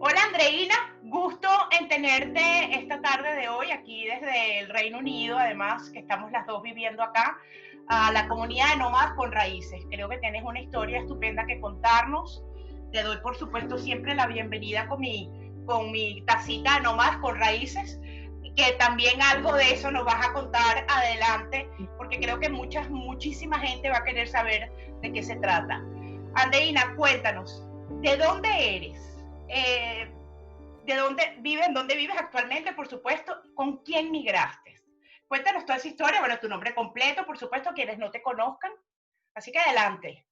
Hola Andreina, gusto en tenerte esta tarde de hoy aquí desde el Reino Unido, además que estamos las dos viviendo acá, a la comunidad de nómadas con raíces. Creo que tienes una historia estupenda que contarnos. Te doy por supuesto siempre la bienvenida con mi tacita de nómadas con raíces, que también algo de eso nos vas a contar adelante, porque creo que muchísima gente va a querer saber de qué se trata. Andreina, cuéntanos, ¿de dónde eres? Eh, ¿Dónde vives actualmente, por supuesto? ¿Con quién migraste? Cuéntanos toda esa historia, bueno, tu nombre completo, por supuesto, quienes no te conozcan. Así que adelante.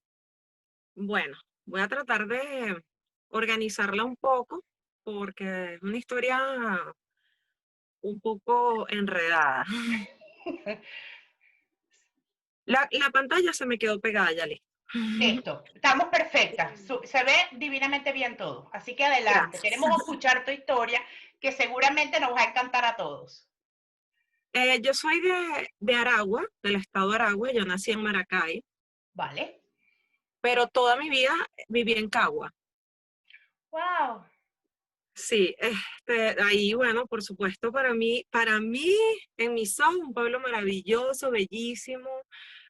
Bueno, voy a tratar de organizarla un poco porque es una historia un poco enredada. La pantalla se me quedó pegada ya listo. Listo, estamos perfectas. Se ve divinamente bien todo. Así que adelante. Gracias. Queremos escuchar tu historia, que seguramente nos va a encantar a todos. Yo soy de Aragua, del estado de Aragua. Yo nací en Maracay, ¿Vale? pero toda mi vida viví en Cagua. ¡Wow! Sí, ahí, bueno, por supuesto, para mí, en mis ojos, un pueblo maravilloso, bellísimo,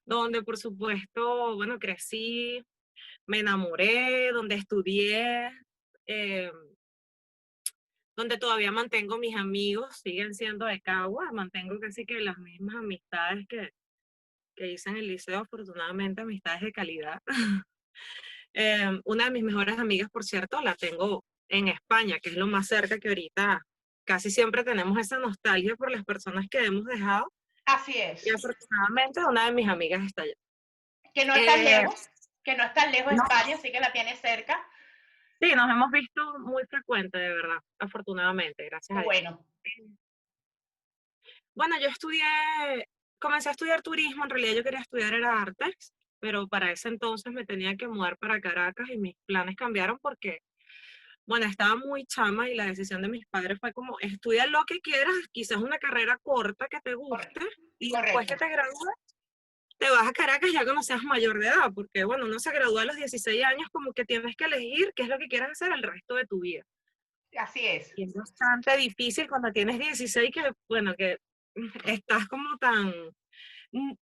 donde, por supuesto, bueno, crecí, me enamoré, donde estudié, eh, donde todavía mantengo mis amigos, siguen siendo de Cagua, mantengo casi que las mismas amistades que hice en el liceo, afortunadamente amistades de calidad. Una de mis mejores amigas, por cierto, la tengo en España, que es lo más cerca que ahorita casi siempre tenemos esa nostalgia por las personas que hemos dejado, Así y es. afortunadamente una de mis amigas está allá. Que no es tan Eh, lejos, que no es tan lejos no, España, así que la tienes cerca. sí, nos hemos visto muy frecuente, de verdad, afortunadamente, gracias Qué a Dios. bueno. Bueno, comencé a estudiar turismo, en realidad yo quería estudiar era artes, pero para ese entonces me tenía que mudar para Caracas y mis planes cambiaron porque, bueno, estaba muy chama y la decisión de mis padres fue como, estudia lo que quieras, quizás una carrera corta que te guste y después Correcto. que te gradúes, te vas a Caracas ya cuando seas mayor de edad, porque bueno, uno se gradúa a los 16 años como que tienes que elegir qué es lo que quieres hacer el resto de tu vida. Así es. Y es bastante difícil cuando tienes 16 que, bueno, que estás como tan, mm,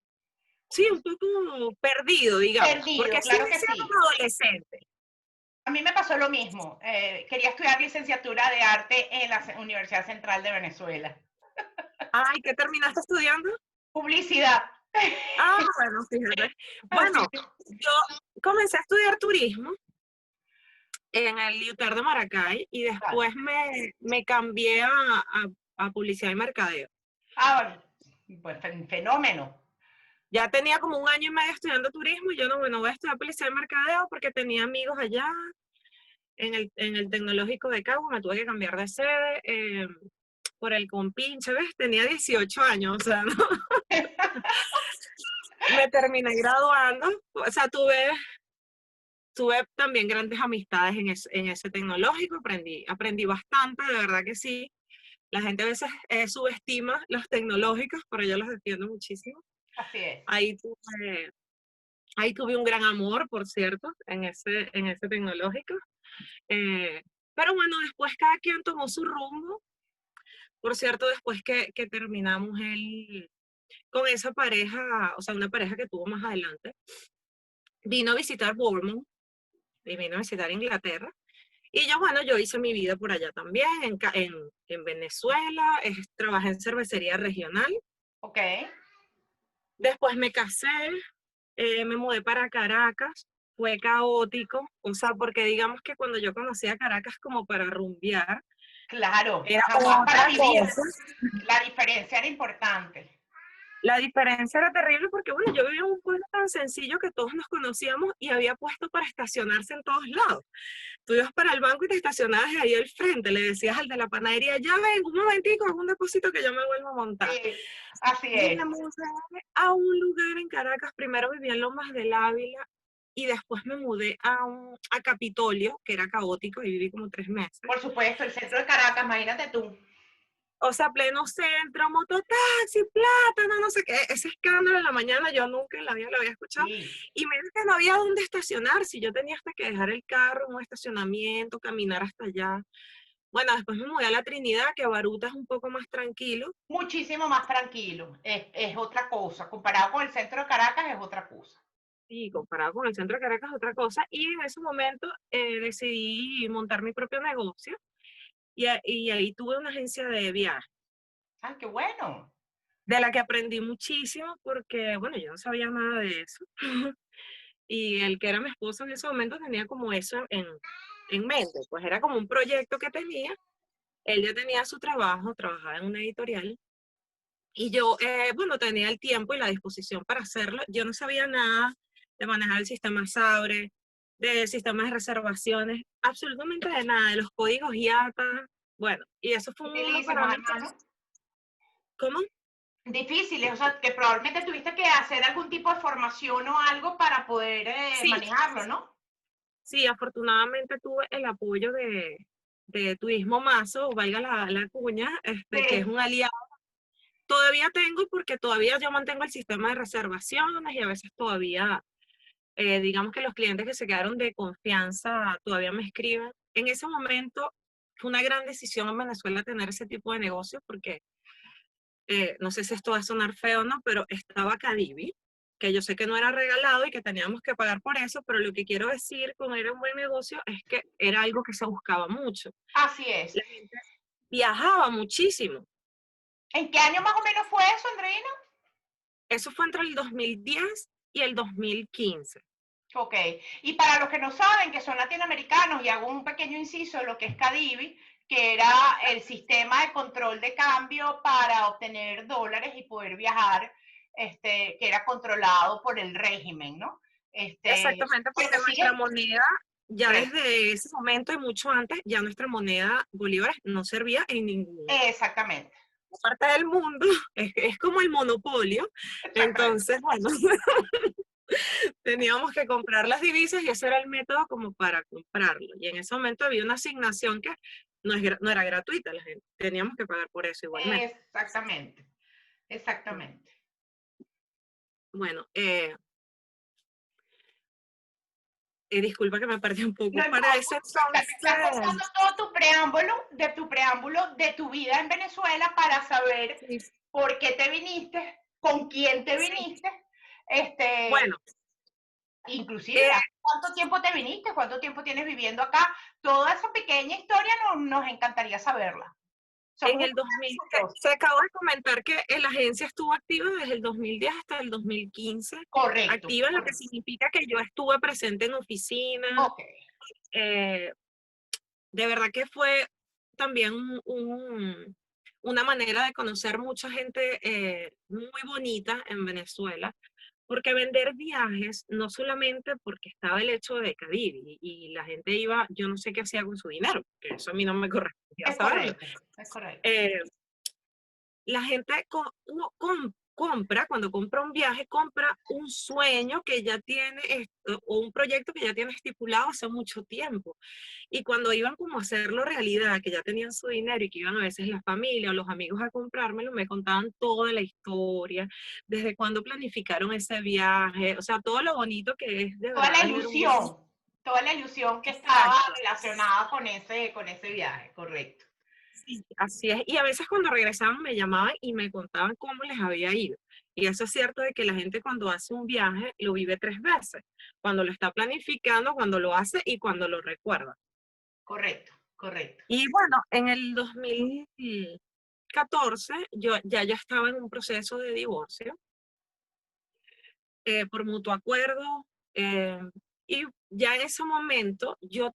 sí, un poco perdido, digamos, Perdido, porque sigue claro que siendo sí. un adolescente. A mí me pasó lo mismo. Quería estudiar licenciatura de arte en la Universidad Central de Venezuela. Ay, ¿qué terminaste estudiando? Publicidad. Ah, bueno, fíjate. Así Bueno, es. yo comencé a estudiar turismo en el IUTER de Maracay y Vale. después me cambié a publicidad y mercadeo. Ah, bueno, pues fenómeno. Ya tenía como un año y medio estudiando turismo y yo no, bueno, voy a estudiar publicidad y mercadeo porque tenía amigos allá en el tecnológico de Cagua, me tuve que cambiar de sede por el compinche, ¿ves? Tenía 18 años, o sea, ¿no? Me terminé graduando, o sea, tuve también grandes amistades en ese tecnológico, aprendí bastante, de verdad que sí. La gente a veces subestima los tecnológicos, pero yo los defiendo muchísimo. Así es. Ahí tuve, ahí tuve un gran amor, por cierto, en ese tecnológico. Eh, pero bueno, después cada quien tomó su rumbo. Por cierto, después que terminamos él con esa pareja, o sea, una pareja que tuvo más adelante, vino a visitar Bournemouth y vino a visitar Inglaterra. Y yo, bueno, yo hice mi vida por allá también, en Venezuela, trabajé en cervecería regional. Ok. Después me casé, me mudé para Caracas, fue caótico, o sea, porque digamos que cuando yo conocí a Caracas como para rumbear, Claro, era jamás para otra vivir. cosa. La diferencia era importante. La diferencia era terrible porque, bueno, yo vivía en un pueblo tan sencillo que todos nos conocíamos y había puesto para estacionarse en todos lados. Tú ibas para el banco y te estacionabas ahí al frente, le decías al de la panadería, ya ven, un momentico, hago un depósito que yo me vuelvo a montar. Sí, así Me es. mudé a un lugar en Caracas, primero vivía en Lomas del Ávila y después me mudé a Capitolio, que era caótico, y viví como 3 meses. Por supuesto, el centro de Caracas, imagínate tú. O sea, pleno centro, mototaxi, plátano, no sé qué. Ese escándalo en la mañana yo nunca en la vida lo había escuchado. Sí. Y me dice que no había dónde estacionar, si yo tenía hasta que dejar el carro en un estacionamiento, caminar hasta allá. Bueno, después me mudé a La Trinidad, que Baruta es un poco más tranquilo. Muchísimo más tranquilo, es otra cosa, comparado con el centro de Caracas es otra cosa. Y comparado con el centro de Caracas, otra cosa. Y en ese momento decidí montar mi propio negocio. Y ahí tuve una agencia de viajes, ¡Ay, qué bueno! de la que aprendí muchísimo porque, bueno, yo no sabía nada de eso. Y el que era mi esposo en ese momento tenía como eso en mente, pues era como un proyecto que tenía. Él ya tenía su trabajo, trabajaba en una editorial. Y yo, bueno, tenía el tiempo y la disposición para hacerlo. Yo no sabía nada de manejar el sistema Sabre, de sistemas de reservaciones, absolutamente de nada, de los códigos IATA. Bueno, y eso fue un mundo para Dificilísimos, mí. además, ¿no? ¿Cómo? Difíciles, o sea, que probablemente tuviste que hacer algún tipo de formación o algo para poder Sí, manejarlo, ¿no? sí, afortunadamente tuve el apoyo de Turismo Mazo, valga la cuña, que es Sí, un aliado. Todavía tengo, porque todavía yo mantengo el sistema de reservaciones y a veces todavía, digamos que los clientes que se quedaron de confianza todavía me escriben. En ese momento fue una gran decisión en Venezuela tener ese tipo de negocio porque no sé si esto va a sonar feo o no, pero estaba Cadivi, que yo sé que no era regalado y que teníamos que pagar por eso, pero lo que quiero decir con era un buen negocio es que era algo que se buscaba mucho. así es. La gente viajaba muchísimo. ¿En qué año más o menos fue eso, Andreina? Eso fue entre el 2010 y el 2015. Ok, y para los que no saben, que son latinoamericanos, y hago un pequeño inciso de lo que es Cadivi, que era el sistema de control de cambio para obtener dólares y poder viajar, que era controlado por el régimen, ¿no? Exactamente, Que porque se nuestra sigue, moneda, ya desde ese momento y mucho antes, ya nuestra moneda bolívares no servía en ninguna exactamente, parte del mundo. Es como el monopolio. exactamente. Entonces, bueno, teníamos que comprar las divisas y ese era el método como para comprarlo. Y en ese momento había una asignación que no era gratuita, la gente teníamos que pagar por eso igualmente. Exactamente, exactamente. Bueno, disculpa que me perdí un No poco. Para importa, ese te estás entonces, contando todo tu preámbulo de tu vida en Venezuela para saber sí, por qué te viniste, con quién te sí. viniste, este, Bueno, inclusive, eh, ¿hace cuánto tiempo te viniste? ¿Cuánto tiempo tienes viviendo acá? Toda esa pequeña historia nos encantaría saberla. en Somos un el poco 2000, curiosos. se acabó de comentar que la agencia estuvo activa desde el 2010 hasta el 2015, Correcto, activa, lo que correcto. significa que yo estuve presente en oficina. Ok, eh, de verdad que fue también una manera de conocer mucha gente muy bonita en Venezuela, porque vender viajes, no solamente porque estaba el hecho de Cadivi y la gente iba, yo no sé qué hacía con su dinero, que eso a mí no me correspondía es saberlo. correcto, es correcto. Eh, la gente compra, cuando compra un viaje, compra un sueño que ya tiene, o un proyecto que ya tiene estipulado hace mucho tiempo. Y cuando iban como a hacerlo realidad, que ya tenían su dinero y que iban a veces la familia o los amigos a comprármelo, me contaban toda la historia, desde cuándo planificaron ese viaje, o sea, todo lo bonito que es de verdad vender un viaje. Toda la ilusión que estaba Exacto. relacionada con ese viaje, correcto. Sí, así es. Y a veces cuando regresaban me llamaban y me contaban cómo les había ido. Y eso es cierto de que la gente cuando hace un viaje lo vive tres veces, cuando lo está planificando, cuando lo hace y cuando lo recuerda. Correcto, correcto. Y bueno, en el 2014 yo estaba en un proceso de divorcio por mutuo acuerdo, eh, y ya en ese momento yo,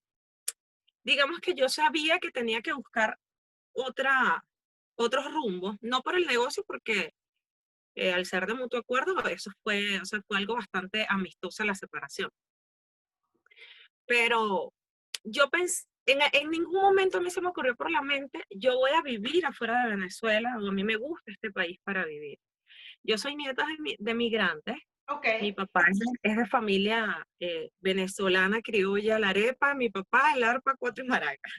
digamos que yo sabía que tenía que buscar otros rumbos, no por el negocio, porque al ser de mutuo acuerdo, eso fue, o sea, fue algo bastante amistosa la separación. Pero yo pensé, en ningún momento a mí se me ocurrió por la mente, yo voy a vivir afuera de Venezuela, o a mí me gusta este país para vivir. Yo soy nieta de migrantes, Ok, mi papá es de familia venezolana, criolla, la arepa, mi papá, el arpa, cuatro y maraca.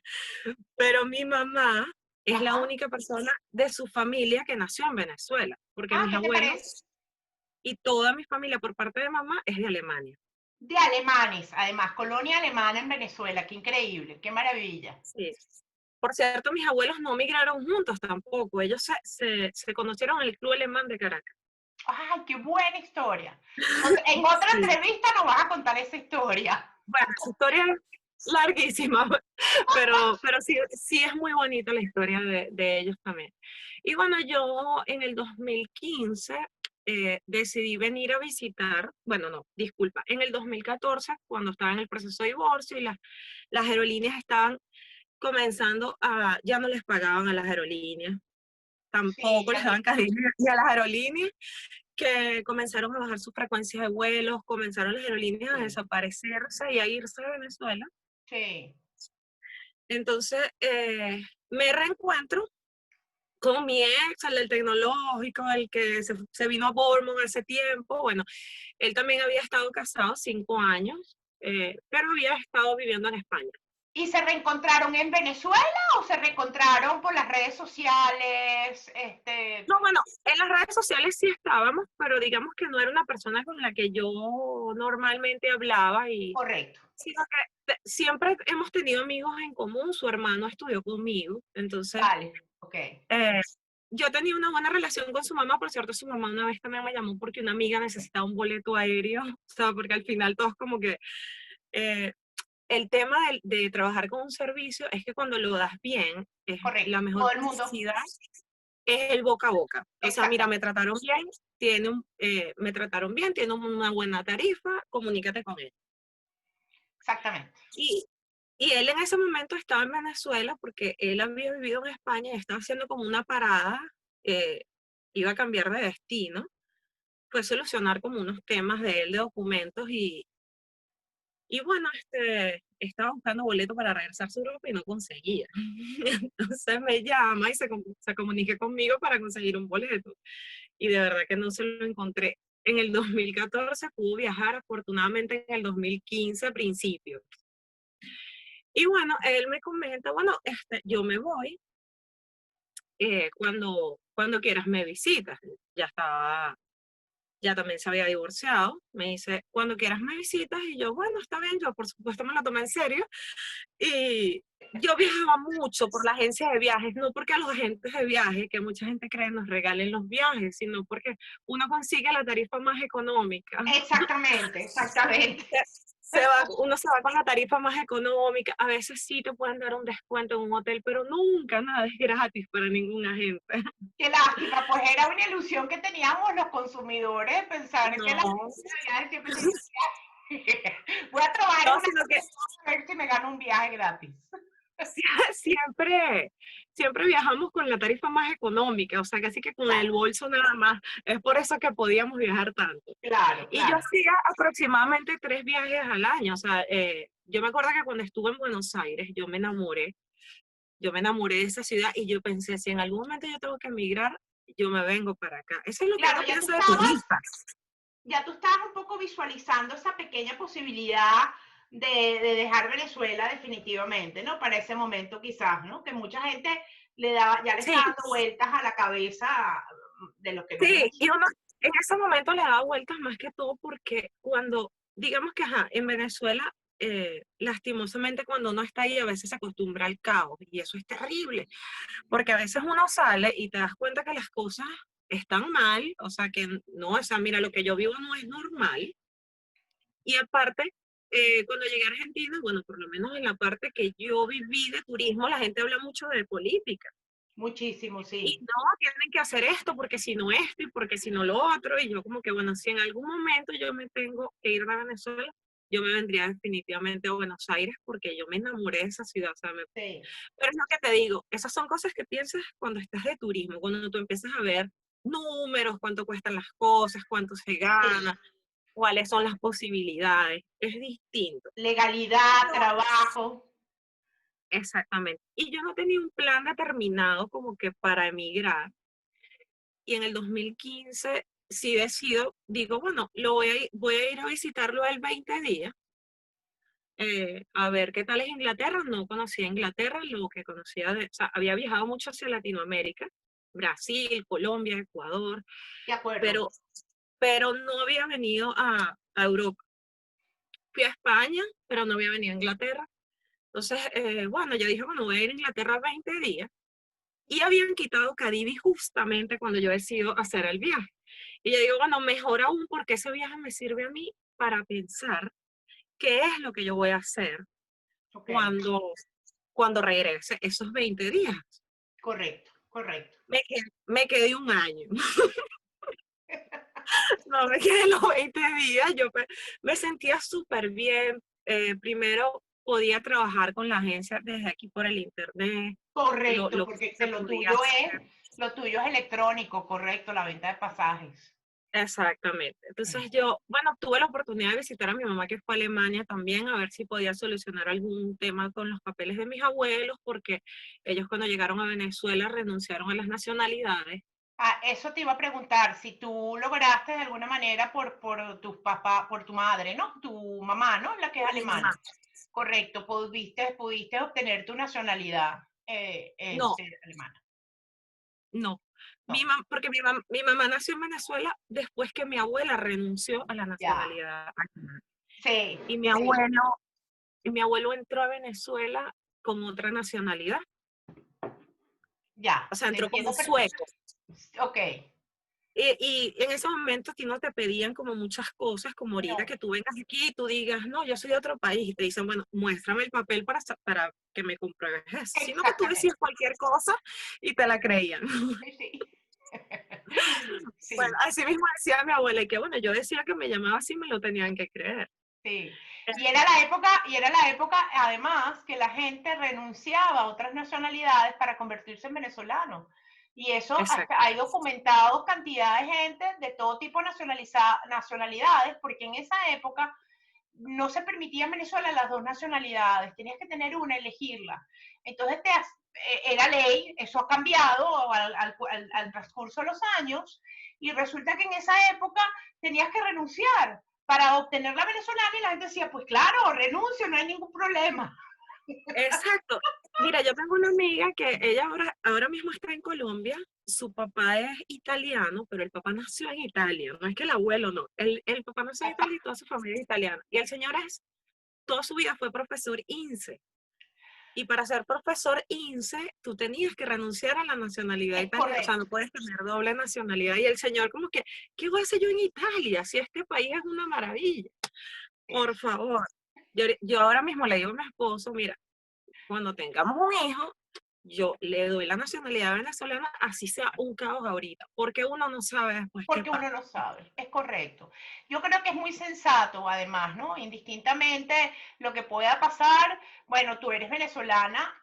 Pero mi mamá es la Ajá. única persona de su familia que nació en Venezuela, porque Ah, mis ¿qué te parece? abuelos y toda mi familia por parte de mamá es de Alemania. De alemanes, además, colonia alemana en Venezuela, qué increíble, qué maravilla. Sí. Por cierto, mis abuelos no migraron juntos tampoco, ellos se conocieron en el Club Alemán de Caracas. Ay, qué buena historia. En otra Sí. entrevista nos vas a contar esa historia. Bueno, esa historia es larguísima, pero sí, sí es muy bonita la historia de ellos también. Y bueno, yo en el 2015 decidí venir a visitar, bueno, no, disculpa, en el 2014, cuando estaba en el proceso de divorcio y las aerolíneas estaban comenzando a, ya no les pagaban a las aerolíneas, Sí, tampoco ya les no. daban cariño y a las aerolíneas que comenzaron a bajar sus frecuencias de vuelos, comenzaron las aerolíneas a Sí, desaparecerse y a irse de Venezuela. sí. Entonces, me reencuentro con mi ex, el del tecnológico, el que se vino a Bournemouth hace tiempo. Bueno, él también había estado casado 5 años, pero había estado viviendo en España. ¿Y se reencontraron en Venezuela o se reencontraron por las redes sociales? No, bueno, en las redes sociales sí estábamos, pero digamos que no era una persona con la que yo normalmente hablaba y Correcto. sino que siempre hemos tenido amigos en común, su hermano estudió conmigo, entonces Vale, ok. eh, yo tenía una buena relación con su mamá, por cierto, su mamá una vez también me llamó porque una amiga necesitaba un boleto aéreo, o sea, porque al final todos como que eh, el tema de trabajar con un servicio es que cuando lo das bien, es Correcto. la mejor Todo el mundo. publicidad es el boca a boca. O sea, mira, me Exactamente. trataron bien, me trataron bien, tienen una buena tarifa, comunícate con él. Exactamente. Y, y él en ese momento estaba en Venezuela porque él había vivido en España y estaba haciendo como una parada, eh, iba a cambiar de destino, fue solucionar como unos temas de él de documentos y bueno, estaba buscando boleto para regresar a su Europa y no conseguía. Entonces me llama y se comunica conmigo para conseguir un boleto. Y de verdad que no se lo encontré. En el 2014 pudo viajar, afortunadamente en el 2015 a principios. Y bueno, él me comenta, bueno, yo me voy, cuando quieras me visitas. Ya estaba, ya también se había divorciado. Me dice, cuando quieras me visitas. Y yo, bueno, está bien, yo por supuesto me lo tomé en serio. Y yo viajaba mucho por la agencia de viajes, no porque a los agentes de viajes, que mucha gente cree nos regalen los viajes, sino porque uno consigue la tarifa más económica. Exactamente, exactamente. Uno se va con la tarifa más económica, a veces sí te pueden dar un descuento en un hotel, pero nunca nada es gratis para ningún agente. Qué lástima, pues era una ilusión que teníamos los consumidores, pensar que la No, viaje siempre tenía un viaje. Voy a trabajar en no, una sino que a ver si me gano un viaje gratis. siempre, siempre viajamos con la tarifa más económica, o sea, casi que con el Exacto. bolso nada más. Es por eso que podíamos viajar tanto. Claro, Y yo claro. hacía aproximadamente 3 viajes al año, o sea, yo me acuerdo que cuando estuve en Buenos Aires, yo me enamoré de esa ciudad y yo pensé, si en algún momento yo tengo que emigrar, yo me vengo para acá. Eso es lo que Claro, uno piensa de turista. ya tú estabas un poco visualizando esa pequeña posibilidad de dejar Venezuela definitivamente, ¿no? Para ese momento quizás, ¿no? Que mucha gente ya le está Sí, dando vueltas a la cabeza de lo que nos sí, y mencionas. uno en ese momento le da vueltas más que todo porque cuando, digamos que, ajá, en Venezuela, lastimosamente cuando uno está ahí a veces se acostumbra al caos y eso es terrible, porque a veces uno sale y te das cuenta que las cosas están mal, o sea, que no, o sea, mira, lo que yo vivo no es normal. Y aparte, cuando llegué a Argentina, bueno, por lo menos en la parte que yo viví de turismo, la gente habla mucho de política. Muchísimo, Y sí. no, tienen que hacer esto, porque si no esto y porque si no lo otro. Y yo como que, bueno, si en algún momento yo me tengo que ir de Venezuela, yo me vendría definitivamente a Buenos Aires porque yo me enamoré de esa ciudad. O sea, Sí. pero es lo que te digo, esas son cosas que piensas cuando estás de turismo, cuando tú empiezas a ver números, cuánto cuestan las cosas, cuánto se Sí. gana, cuáles son las posibilidades. Es distinto. Legalidad, No, trabajo. exactamente. Y yo no tenía un plan determinado como que para emigrar. Y en el 2015 sí decido, digo, bueno, voy a ir a visitarlo el 20 días a ver qué tal es Inglaterra. No conocía Inglaterra, lo que conocía o sea, había viajado mucho hacia Latinoamérica, Brasil, Colombia, Ecuador, De acuerdo. pero, pero no había venido a Europa. Fui a España, pero no había venido a Inglaterra. Entonces, bueno, yo dije, bueno, voy a ir a Inglaterra 20 días. Y habían quitado Cadivi justamente cuando yo decido hacer el viaje. Y yo digo, bueno, mejor aún porque ese viaje me sirve a mí para pensar qué es lo que yo voy a hacer Ok, cuando, cuando regrese esos 20 días. correcto, correcto. Me quedé un año. No me quedé los 20 días. Me sentía súper bien. Primero podía trabajar con la agencia desde aquí por el internet. Correcto, Lo que porque se podía hacer. lo tuyo es electrónico, correcto, la venta de pasajes. Exactamente. Entonces yo, bueno, tuve la oportunidad de visitar a mi mamá que fue a Alemania también, a ver si podía solucionar algún tema con los papeles de mis abuelos, porque ellos cuando llegaron a Venezuela renunciaron a las nacionalidades. Ah, eso te iba a preguntar, si tú lograste de alguna manera por tus papás, por tu madre, ¿no? Tu mamá, ¿no? La que es Mi mamá, alemana. Correcto, pudiste obtener tu nacionalidad no, alemana. no. No, Porque mi mamá nació en Venezuela después que mi abuela renunció a la ya. nacionalidad alemana. Sí, Y mi sí, abuelo, y mi abuelo entró a Venezuela con otra nacionalidad, ya. o sea, Te entró como entiendo perfecto. sueco. Ok. Y en ese momento a ti no te pedían como muchas cosas, como ahorita No, que tú vengas aquí y tú digas, no, yo soy de otro país, y te dicen, bueno, muéstrame el papel para que me compruebes eso, sino que tú decías exactamente. cualquier cosa y te la creían. Sí, sí. Bueno, Sí. así mismo decía mi abuela, y que bueno, yo decía que me llamaba así, me lo tenían que creer. Sí, Eh, y era la época además que la gente renunciaba a otras nacionalidades para convertirse en venezolanos. Y eso Exacto, hay documentado cantidad de gente de todo tipo de nacionalidades, porque en esa época no se permitía en Venezuela las dos nacionalidades, tenías que tener una, elegirla. Entonces era ley, eso ha cambiado al transcurso de los años, y resulta que en esa época tenías que renunciar para obtener la venezolana y la gente decía, pues claro, renuncio, no hay ningún problema. exacto. Mira, yo tengo una amiga que ella ahora mismo está en Colombia, su papá es italiano, pero el papá nació en Italia, no es que el abuelo no, el papá nació en Italia y toda su familia es italiana. Y el señor toda su vida fue profesor INSE. Y para ser profesor INSE, tú tenías que renunciar a la nacionalidad Es italiana, o sea, no correcto. puedes tener doble nacionalidad. Y el señor como que, ¿qué voy a hacer yo en Italia si este país es una maravilla? Por favor. Yo ahora mismo le digo a mi esposo, mira, cuando tengamos un hijo, yo le doy la nacionalidad venezolana, así sea un caos ahorita, porque uno no sabe después qué Porque pasa. uno no sabe, es correcto. Yo creo que es muy sensato, además, ¿no? Indistintamente lo que pueda pasar, bueno, tú eres venezolana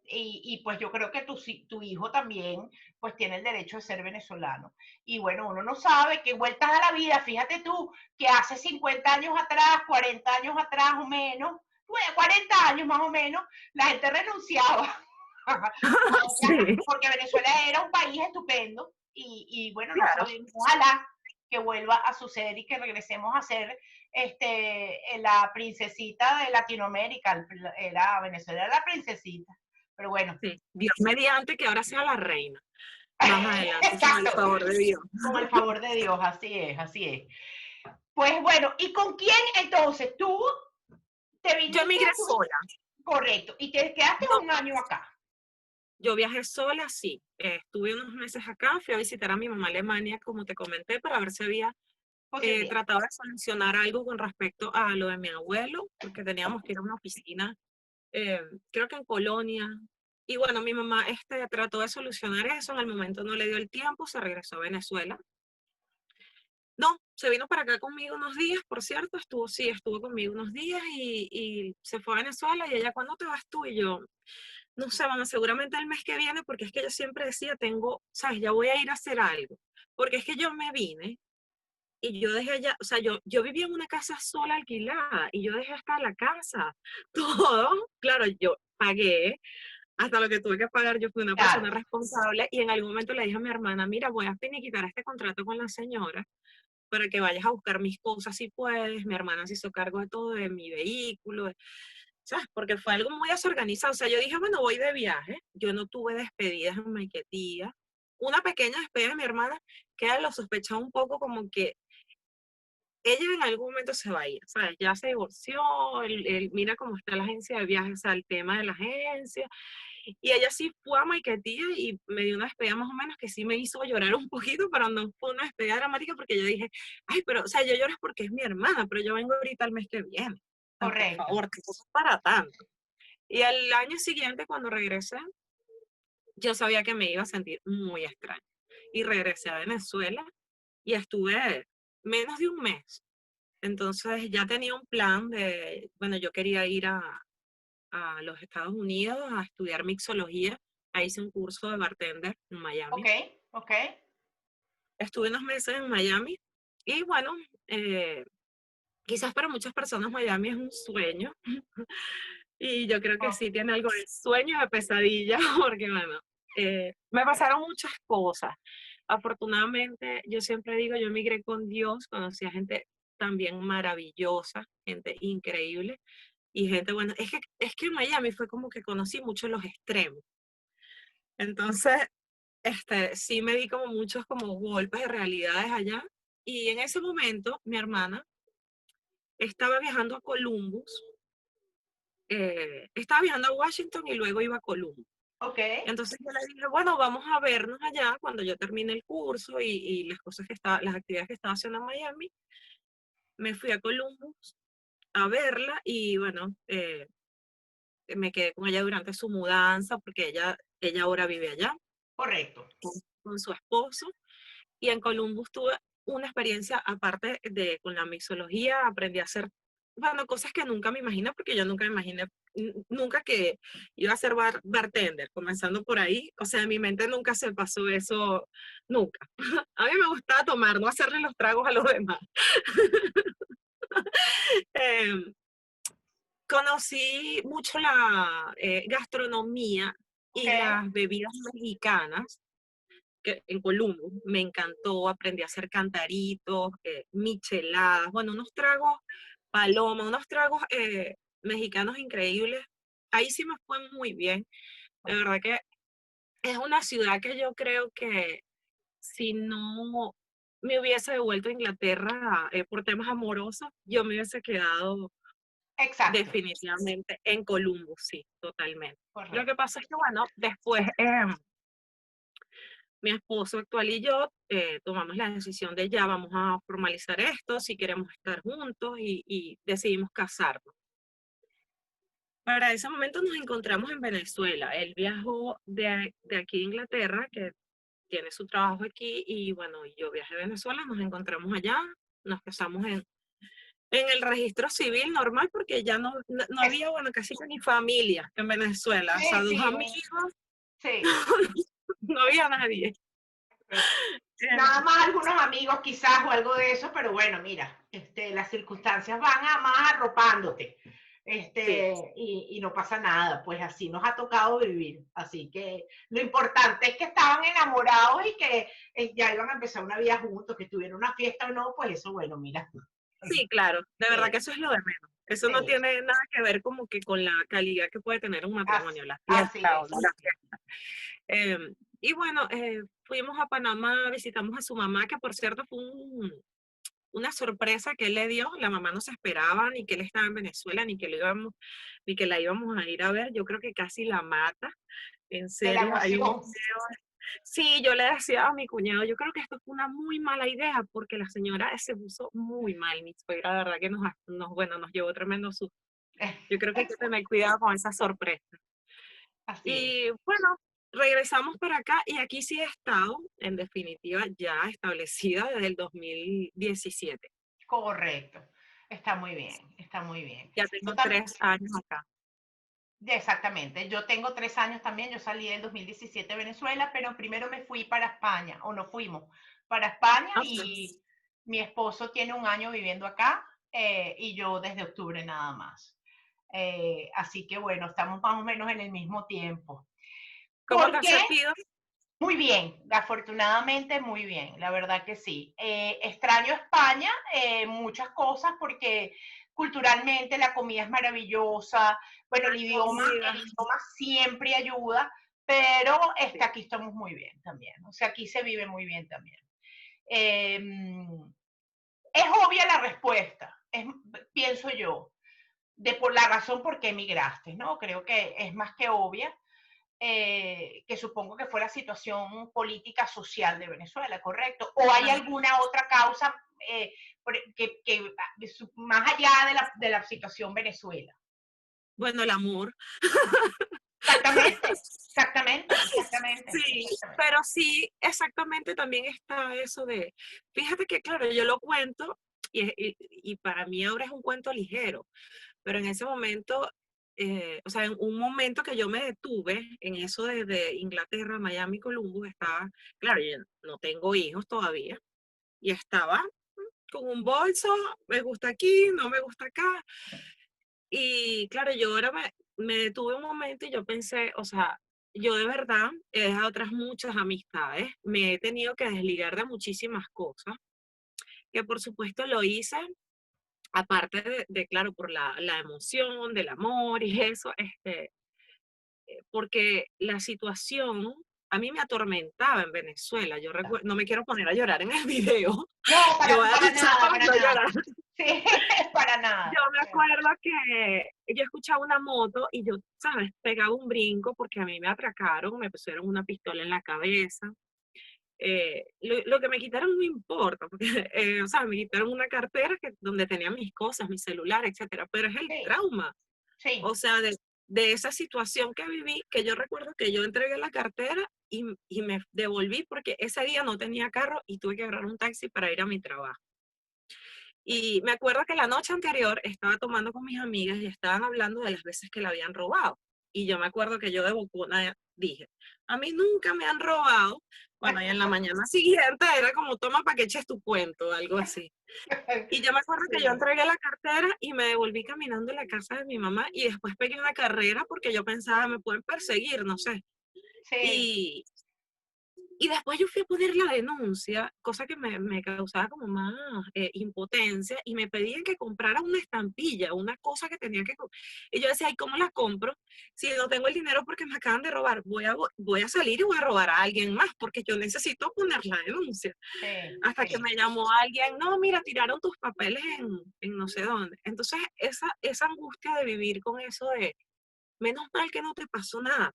y pues yo creo que tu hijo también pues tiene el derecho de ser venezolano. Y bueno, uno no sabe qué vueltas a la vida, fíjate tú, que hace 50 años atrás, 40 años atrás o menos, bueno, 40 años más o menos, la gente renunciaba. Sí, Porque Venezuela era un país estupendo y bueno, no claro. sabemos, ojalá que vuelva a suceder y que regresemos a ser la princesita de Latinoamérica, Venezuela era la princesita, pero bueno, Sí, Dios mediante que ahora sea la reina, más adelante, con el exacto, favor de Dios. con el favor de Dios, así es, así es. Pues bueno, ¿y con quién entonces? Tú te Yo viniste, emigré sola. correcto, y te quedaste Yo, un año acá. yo viajé sola, sí. Estuve unos meses acá, fui a visitar a mi mamá a Alemania, como te comenté, para ver si había Posibilidad. tratado de solucionar algo con respecto a lo de mi abuelo, porque teníamos que ir a una oficina, eh, creo que en Colonia. Y bueno, mi mamá trató de solucionar eso, en el momento no le dio el tiempo, se regresó a Venezuela. No, se vino para acá conmigo unos días, por cierto, sí, estuvo conmigo unos días y se fue a Venezuela y ella, ¿cuándo te vas tú? Y yo, no sé, mamá, seguramente el mes que viene, porque es que yo siempre decía, sabes, ya voy a ir a hacer algo, porque es que yo me vine y yo dejé allá, o sea, yo vivía en una casa sola alquilada y yo dejé hasta la casa, todo, claro, yo pagué hasta lo que tuve que pagar, yo fui una Claro, persona responsable y en algún momento le dije a mi hermana, mira, voy a finiquitar este contrato con la señora para que vayas a buscar mis cosas si puedes. Mi hermana se hizo cargo de todo, de mi vehículo, ¿sabes? Porque fue algo muy desorganizado. O sea, yo dije, bueno, voy de viaje. Yo no tuve despedidas en Maiquetía. Una pequeña despedida de mi hermana que ella lo sospechaba un poco como que ella en algún momento se va a ir, ¿sabes? Ya se divorció, mira cómo está la agencia de viajes, o sea, el tema de la agencia. Y ella sí fue a Maiquetía y me dio una despedida más o menos que sí me hizo llorar un poquito, pero no fue una despedida dramática porque yo dije, ay, pero, o sea, yo lloro es porque es mi hermana, pero yo vengo ahorita el mes que viene. O sea, por Correcto. favor, que eso es para tanto. Y al año siguiente, cuando regresé, yo sabía que me iba a sentir muy extraña. Y regresé a Venezuela y estuve menos de un mes. Entonces ya tenía un plan de, bueno, yo quería ir a los Estados Unidos a estudiar mixología. Ahí hice un curso de bartender en Ok, Miami. ok. Estuve unos meses en Miami y bueno, eh, quizás para muchas personas Miami es un sueño y yo creo que Oh, sí tiene algo de sueño y de pesadilla porque bueno, me pasaron muchas cosas. Afortunadamente, yo siempre digo, yo migré con Dios, conocí a gente también maravillosa, gente increíble y gente, bueno, es que en Miami fue como que conocí mucho los extremos. Entonces, sí me di como muchos como golpes de realidades allá. Y en ese momento, mi hermana estaba viajando a Columbus, estaba viajando a Washington y luego iba a Columbus. ok, Entonces yo le dije, bueno, vamos a vernos allá cuando yo termine el curso y las cosas que estaba, las actividades que estaba haciendo en Miami. Me fui a Columbus a verla y bueno, me quedé con ella durante su mudanza porque ella ahora vive allá correcto. con su esposo. Y en Columbus tuve una experiencia aparte de con la mixología, aprendí a hacer, bueno, cosas que nunca me imaginé, porque yo nunca me imaginé, nunca que iba a ser bartender, comenzando por ahí, o sea, en mi mente nunca se pasó eso, nunca. A mí me gustaba tomar, no hacerle los tragos a los demás. Eh, Conocí mucho la gastronomía Ok, y las bebidas mexicanas que en Columbus, me encantó, aprendí a hacer cantaritos, micheladas, bueno, unos tragos paloma, unos tragos mexicanos increíbles. Ahí sí me fue muy bien. De verdad que es una ciudad que yo creo que si no me hubiese devuelto a Inglaterra por temas amorosos, yo me hubiese quedado exacto, definitivamente en Columbus, sí, totalmente. Lo que correcto. pasa es que, bueno, después mi esposo actual y yo tomamos la decisión de ya vamos a formalizar esto, si queremos estar juntos y decidimos casarnos. Para ese momento nos encontramos en Venezuela. Él viajó de aquí a Inglaterra, que tiene su trabajo aquí, y bueno, yo viajé a Venezuela, nos encontramos allá, nos casamos en el registro civil normal, porque ya no Es- había, bueno, casi que ni familia en Venezuela, o sea, sí, dos sí, amigos, sí. no había nadie. Nada Eh, más algunos amigos quizás o algo de eso, pero bueno, mira, las circunstancias van a más arropándote, sí. y no pasa nada, pues así nos ha tocado vivir, así que lo importante es que estaban enamorados y que ya iban a empezar una vida juntos, que tuvieron una fiesta o no, pues eso, bueno, mira, Sí, claro, de verdad que sí, eso es lo de menos. Eso no sí, tiene nada que ver como que con la calidad que puede tener un así, matrimonio, la así fiesta o no es, la fiesta. Y bueno, fuimos a Panamá, visitamos a su mamá, que por cierto fue una sorpresa que él le dio. La mamá no se esperaba ni que él estaba en Venezuela, ni que la íbamos a ir a ver. Yo creo que casi la mata, en de la serio. Hay un emoción, video. Sí, yo le decía a mi cuñado, yo creo que esto fue una muy mala idea porque la señora se puso muy mal, mi suegra, la verdad que bueno, nos llevó tremendo susto. Yo creo que hay que tener cuidado con esa sorpresa. así es. Y bueno, regresamos para acá y aquí sí he estado, en definitiva, ya establecida desde el 2017. Correcto. Está muy bien, está muy bien. Ya Yo tengo también, 3 años acá. exactamente. Yo tengo 3 años también. Yo salí en 2017 de Venezuela, pero primero me fui para España, o nos fuimos para España Ok. y mi esposo tiene un año viviendo acá, y yo desde octubre nada más. Así que bueno, estamos más o menos en el mismo tiempo. ¿Cómo te ¿Por has qué? sentido? Muy bien, afortunadamente muy bien, la verdad que sí. Extraño España, muchas cosas porque culturalmente la comida es maravillosa, bueno, Comida. el idioma siempre ayuda, pero aquí estamos muy bien también, o sea, aquí se vive muy bien también. Eh, es obvia la respuesta, pienso yo, de por la razón por qué emigraste, ¿no? Creo que es más que obvia, que supongo que fue la situación política social de Venezuela, ¿correcto? ¿O hay alguna otra causa que más allá de la situación Venezuela? Bueno, el amor. Exactamente, exactamente, exactamente, Sí, exactamente. pero sí, exactamente también está eso de, fíjate que claro, yo lo cuento y para mí ahora es un cuento ligero, pero en ese momento, o sea, en un momento que yo me detuve en eso de Inglaterra, Miami, Columbus, estaba, claro, yo no tengo hijos todavía, y estaba con un bolso, me gusta aquí, no me gusta acá, y claro, yo ahora me detuve un momento y yo pensé, o sea, yo de verdad he dejado otras muchas amistades, me he tenido que desligar de muchísimas cosas, que por supuesto lo hice, aparte claro, por la emoción del amor y eso, porque la situación a mí me atormentaba en Venezuela. Yo recuerdo, no me quiero poner a llorar en el video, No, yo voy a para luchar nada, para para no nada. llorar. Sí, para Yo nada. me acuerdo que yo escuchaba una moto y yo, ¿sabes? Pegaba un brinco porque a mí me atracaron, me pusieron una pistola en la cabeza. Lo que me quitaron no importa, porque, o sea, me quitaron una cartera donde tenía mis cosas, mi celular, etcétera, pero es el Sí, trauma, o sí, sea, de esa situación que viví, que yo recuerdo que yo entregué la cartera y me devolví porque ese día no tenía carro y tuve que agarrar un taxi para ir a mi trabajo. Y me acuerdo que la noche anterior estaba tomando con mis amigas y estaban hablando de las veces que la habían robado. Y yo me acuerdo que yo de bocona dije, a mí nunca me han robado. Bueno, y en la mañana siguiente era como, toma para que eches tu cuento, algo así. Y yo me acuerdo que yo sí, entregué la cartera y me devolví caminando a la casa de mi mamá y después pegué una carrera porque yo pensaba, me pueden perseguir, no sé. sí, Y, y después yo fui a poner la denuncia, cosa que me causaba como más impotencia, y me pedían que comprara una estampilla, una cosa que tenía que... Y yo decía, ay, ¿cómo la compro? Si no tengo el dinero porque me acaban de robar, voy a salir y voy a robar a alguien más, porque yo necesito poner la denuncia. sí, Hasta que sí. me llamó alguien, no, mira, tiraron tus papeles en no sé dónde. Entonces, esa angustia de vivir con eso de, menos mal que no te pasó nada,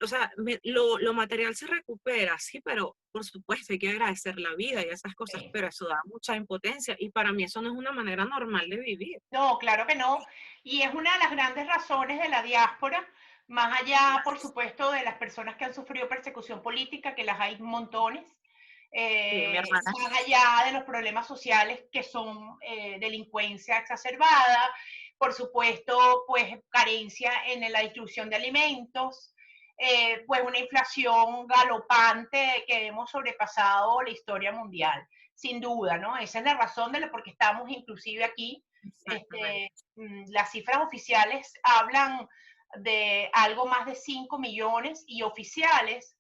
o sea, lo material se recupera, sí, pero por supuesto hay que agradecer la vida y esas cosas, Sí. pero eso da mucha impotencia y para mí eso no es una manera normal de vivir. No, claro que no. Y es una de las grandes razones de la diáspora, más allá, por supuesto, de las personas que han sufrido persecución política, que las hay montones, Sí, mi hermana. más allá de los problemas sociales que son delincuencia exacerbada, por supuesto, pues carencia en la distribución de alimentos, pues una inflación galopante que hemos sobrepasado la historia mundial, sin duda, ¿no? Esa es la razón de lo por qué estamos inclusive aquí. Exactamente. Las cifras oficiales hablan de algo más de 5 millones y oficiales,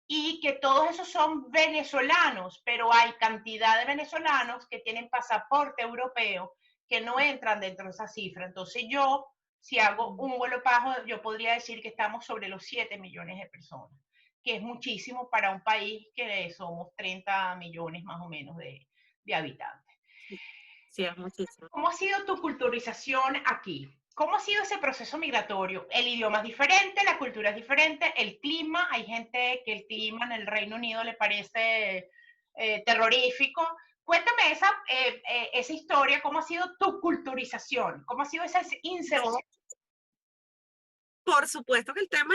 y que todos esos son venezolanos, pero hay cantidad de venezolanos que tienen pasaporte europeo que no entran dentro de esa cifra. Entonces yo, si hago un vuelo bajo, yo podría decir que estamos sobre los 7 millones de personas, que es muchísimo para un país que somos 30 millones más o menos de habitantes. Sí, es muchísimo. ¿Cómo ha sido tu culturización aquí? ¿Cómo ha sido ese proceso migratorio? El idioma es diferente, la cultura es diferente, el clima, hay gente que el clima en el Reino Unido le parece terrorífico. Cuéntame esa historia, ¿cómo ha sido tu culturización? ¿Cómo ha sido esa No, inserción? por supuesto que el tema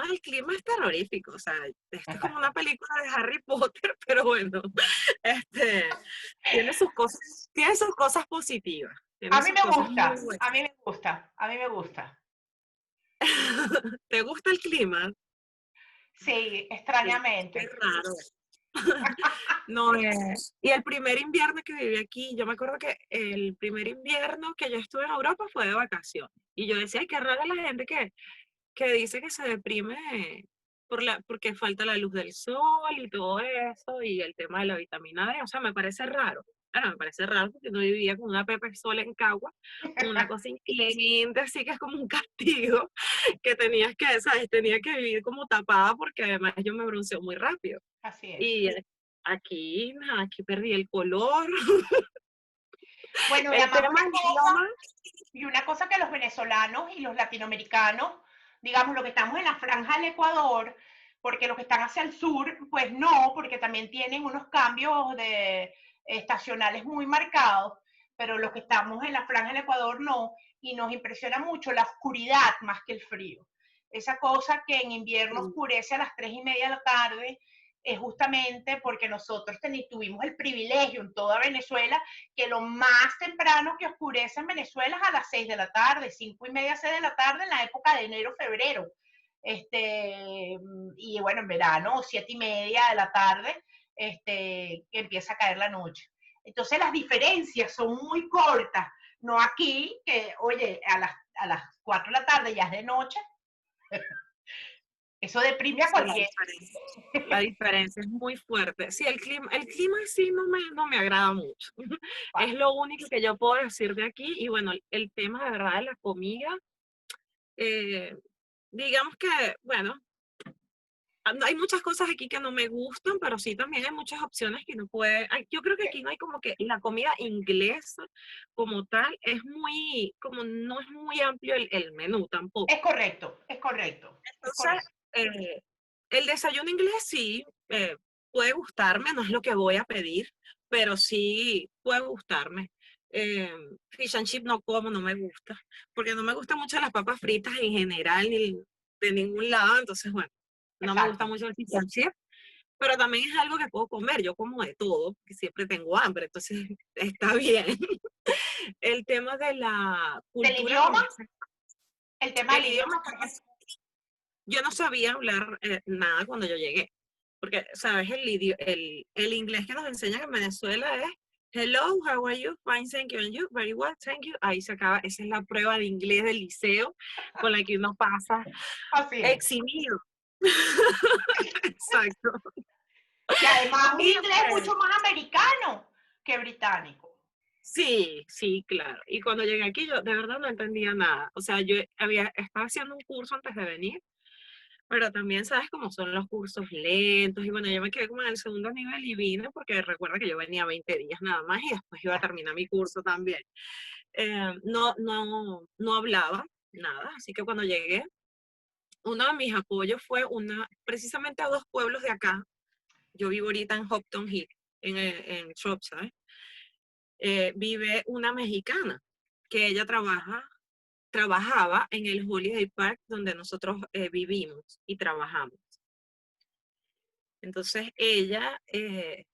del clima es terrorífico, o sea, esto es como una película de Harry Potter, pero bueno, este, tiene sus cosas positivas, A tiene mí sus me cosas gusta, muy buenas. a mí me gusta, a mí me gusta. ¿Te gusta el clima? Sí, Qué extrañamente. raro. No, y el primer invierno que viví aquí, yo me acuerdo que el primer invierno que yo estuve en Europa fue de vacaciones. Y yo decía, ay, qué rara la gente que dice que se deprime porque falta la luz del sol y todo eso, y el tema de la vitamina D, o sea, me parece raro. Claro, me parece raro porque no vivía con una Pepe Sol en Cagua, una cosa inclemente, así que es como un castigo que tenías que, ¿sabes? Tenía que vivir como tapada porque además yo me bronceo muy rápido. Así es. Y aquí, nada, aquí perdí el color. Bueno, y El además tema una del cosa, idioma, y una cosa que los venezolanos y los latinoamericanos, digamos, los que estamos en la franja del Ecuador, porque los que están hacia el sur, pues no, porque también tienen unos cambios estacionales muy marcados, pero los que estamos en la franja del Ecuador no, y nos impresiona mucho la oscuridad más que el frío. Esa cosa que en invierno oscurece a las 3:30 de la tarde, es justamente porque nosotros tuvimos el privilegio en toda Venezuela que lo más temprano que oscurece en Venezuela es a las 6 de la tarde, 5:30, 6 de la tarde en la época de enero, febrero. Y bueno, en verano, 7:30 de la tarde, que empieza a caer la noche. Entonces las diferencias son muy cortas, no aquí, que oye, a las 4 de la tarde ya es de noche, eso deprime a sí, cualquiera. la diferencia es muy fuerte. Sí, el clima sí no me agrada mucho. Es lo único que yo puedo decir de aquí. Y bueno, el tema de verdad de la comida, eh, digamos que, bueno, hay muchas cosas aquí que no me gustan, pero sí también hay muchas opciones que no puede. Yo creo que aquí no hay como que la comida inglesa como tal es muy, como no es muy amplio el menú tampoco. Es correcto, es correcto, es Entonces, correcto. eh, el desayuno inglés sí puede gustarme, no es lo que voy a pedir, pero sí puede gustarme. Eh, Fish and chip no como, no me gusta, porque no me gustan mucho las papas fritas en general, ni de ningún lado, entonces bueno, no me gusta Exacto. mucho el fish and chip, pero también es algo que puedo comer, yo como de todo, que siempre tengo hambre, entonces está bien. El tema de la Del cultura idioma, comercial, el tema el del idioma, idioma, por ejemplo. yo no sabía hablar nada cuando yo llegué, porque, ¿sabes? El inglés que nos enseñan en Venezuela es Hello, how are you? Fine, thank you. And you? Very well, thank you. Ahí se acaba. Esa es la prueba de inglés del liceo con la que uno pasa Así es. eximido. Exacto. Y además un Y inglés pues, mucho más americano que británico. sí, sí, claro. Y cuando llegué aquí, yo de verdad no entendía nada. O sea, estaba haciendo un curso antes de venir. Pero también sabes cómo son los cursos lentos y bueno, yo me quedé como en el segundo nivel y vine porque recuerda que yo venía 20 días nada más y después iba a Exacto. terminar mi curso también. No hablaba nada, así que cuando llegué, uno de mis apoyos fue precisamente a dos pueblos de acá. Yo vivo ahorita en Hopton Hill, en Shropshire. Vive una mexicana que ella trabajaba en el Holiday Park donde nosotros vivimos y trabajamos. Entonces ella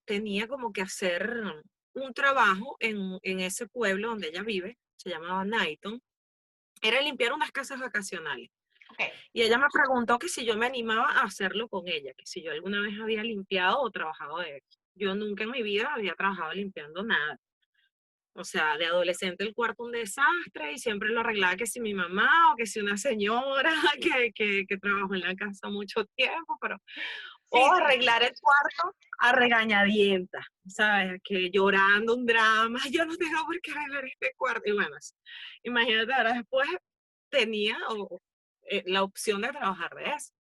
tenía como que hacer un trabajo en ese pueblo donde ella vive, se llamaba Knighton, era limpiar unas casas vacacionales. Ok. Y ella me preguntó que si yo me animaba a hacerlo con ella, que si yo alguna vez había limpiado o trabajado de eso. Yo nunca en mi vida había trabajado limpiando nada. O sea, de adolescente el cuarto un desastre y siempre lo arreglaba que si mi mamá o que si una señora que trabajó en la casa mucho tiempo, pero Sí, o sí. arreglar el cuarto a regañadientas, ¿sabes? Que llorando un drama, yo no tengo por qué arreglar este cuarto. Y bueno, imagínate, ahora después tenía la opción de trabajar de eso.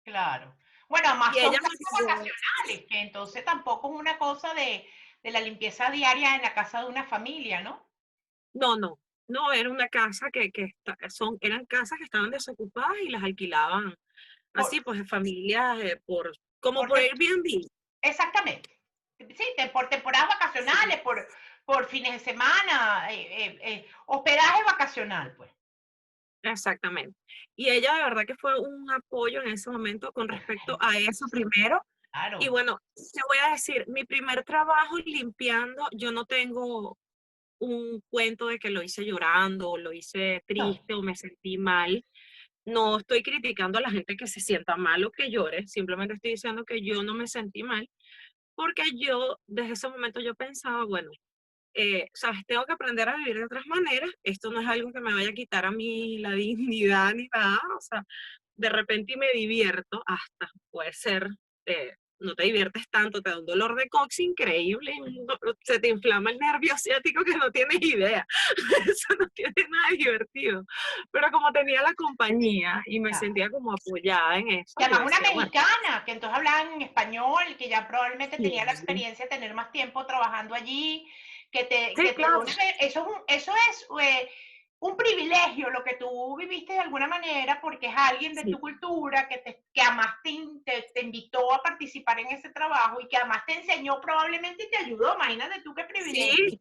Claro. Bueno, además Y son ella me casas ayudó. vacacionales, que entonces tampoco es una cosa de la limpieza diaria en la casa de una familia, ¿no? No, no, no, era una casa eran casas que estaban desocupadas y las alquilaban Por, así, pues de familias, como por por Airbnb. exactamente. Sí, por temporadas vacacionales, por fines de semana, hospedaje vacacional, pues. Exactamente. Y ella de verdad que fue un apoyo en ese momento con respecto a eso primero. Y Claro. bueno, te voy a decir, mi primer trabajo limpiando, yo no tengo un cuento de que lo hice llorando o lo hice No, triste o me sentí mal. No estoy criticando a la gente que se sienta mal o que llore, simplemente estoy diciendo que yo no me sentí mal porque yo desde ese momento yo pensaba, bueno, sabes, tengo que aprender a vivir de otras maneras, esto no es algo que me vaya a quitar a mí la dignidad ni nada, o sea, de repente y me divierto, hasta puede ser, no te diviertes tanto, te da un dolor de cox increíble, se te inflama el nervio ciático que no tienes idea. Eso no tiene nada divertido. Pero como tenía la compañía y me Claro. sentía como apoyada en Y eso, yo además una decía, bueno, mexicana, que entonces hablaban en español, que ya probablemente sí, tenía la experiencia de tener más tiempo trabajando allí, que te, sí, que te claro, eso es un privilegio, lo que tú viviste de alguna manera, porque es alguien de sí, tu cultura que además te invitó a participar en ese trabajo y que además te enseñó probablemente y te ayudó. Imagínate tú qué privilegio. sí.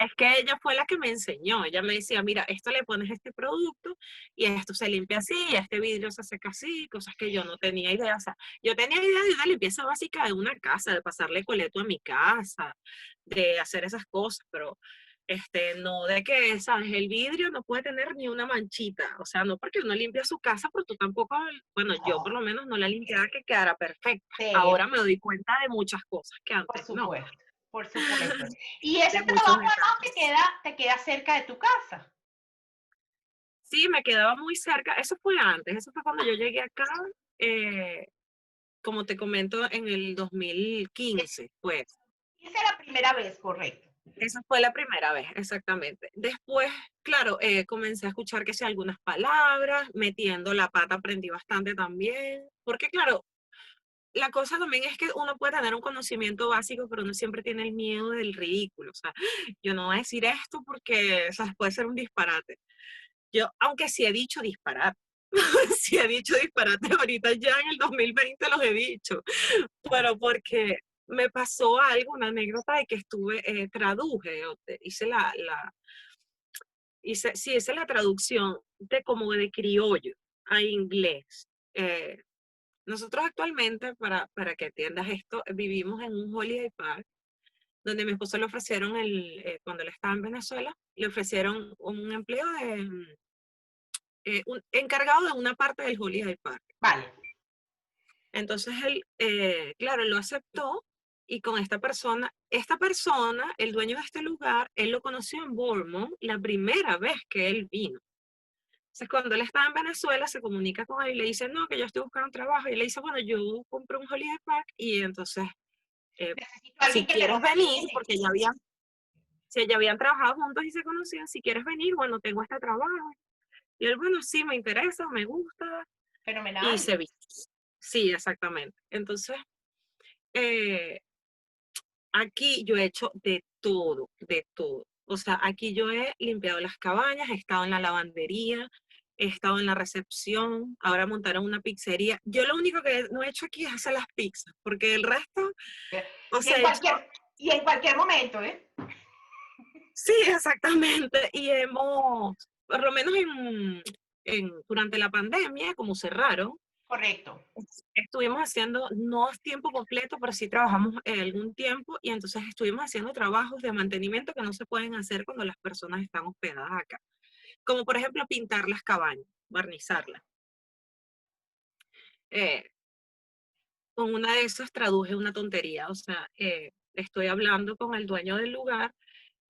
Es que ella fue la que me enseñó. Ella me decía, mira, esto le pones este producto y esto se limpia así, y este vidrio se seca así, cosas que yo no tenía idea. O sea, yo tenía idea de una limpieza básica de una casa, de pasarle coleto a mi casa, de hacer esas cosas, pero no de que, ¿sabes? El vidrio no puede tener ni una manchita. O sea, no porque uno limpia su casa, pero tú tampoco, bueno, yo por No, lo menos no la limpiaba que quedara perfecta. sí, Ahora me doy cuenta de muchas cosas que por antes no. supuesto, por supuesto. Y ese De muchos trabajo además detalles. te queda cerca de tu casa. Sí, me quedaba muy cerca. Eso fue antes, eso fue cuando yo llegué acá, eh, como te comento, en el 2015, pues. Esa es la primera vez, correcto. Esa fue la primera vez, exactamente. Después, claro, comencé a escuchar que sí algunas palabras, metiendo la pata aprendí bastante también, porque claro, la cosa también es que uno puede tener un conocimiento básico, pero uno siempre tiene el miedo del ridículo. O sea, yo no voy a decir esto porque, o sea, puede ser un disparate. Yo, aunque sí he dicho disparate, sí he dicho disparate ahorita ya en el 2020 los he dicho, pero porque me pasó algo, una anécdota de que estuve, traduje, hice hice la traducción de como de criollo a inglés. Nosotros actualmente, para que entiendas esto, vivimos en un holiday park donde a mi esposo le ofrecieron, cuando él estaba en Venezuela, le ofrecieron un empleo de encargado de una parte del Holiday Park. Vale. Entonces él, claro, él lo aceptó y con esta persona, el dueño de este lugar, él lo conoció en Bournemouth la primera vez que él vino. Entonces cuando él estaba en Venezuela, se comunica con él y le dice, no, que yo estoy buscando un trabajo. Y él le dice, bueno, yo compré un Holiday Park y entonces, eh, Necesito a alguien si que te lo quieres venir, maneje. porque ya habían trabajado juntos y se conocían, si quieres venir, bueno, tengo este trabajo. Y él, bueno, sí, me interesa, me gusta, y Fenomenal. se vino. Sí, exactamente. Entonces, eh, aquí yo he hecho de todo, de todo. O sea, aquí yo he limpiado las cabañas, he estado en la lavandería, he estado en la recepción, ahora montaron una pizzería. Yo lo único que no he hecho aquí es hacer las pizzas, porque el resto, o Y sea, he hecho, en cualquier momento, ¿eh? sí, exactamente. Y por lo menos durante la pandemia, como cerraron, Correcto. estuvimos haciendo, no es tiempo completo, pero sí trabajamos algún tiempo y entonces estuvimos haciendo trabajos de mantenimiento que no se pueden hacer cuando las personas están hospedadas acá. Como por ejemplo pintar las cabañas, barnizarlas. Eh, con una de esas traduje una tontería, o sea, estoy hablando con el dueño del lugar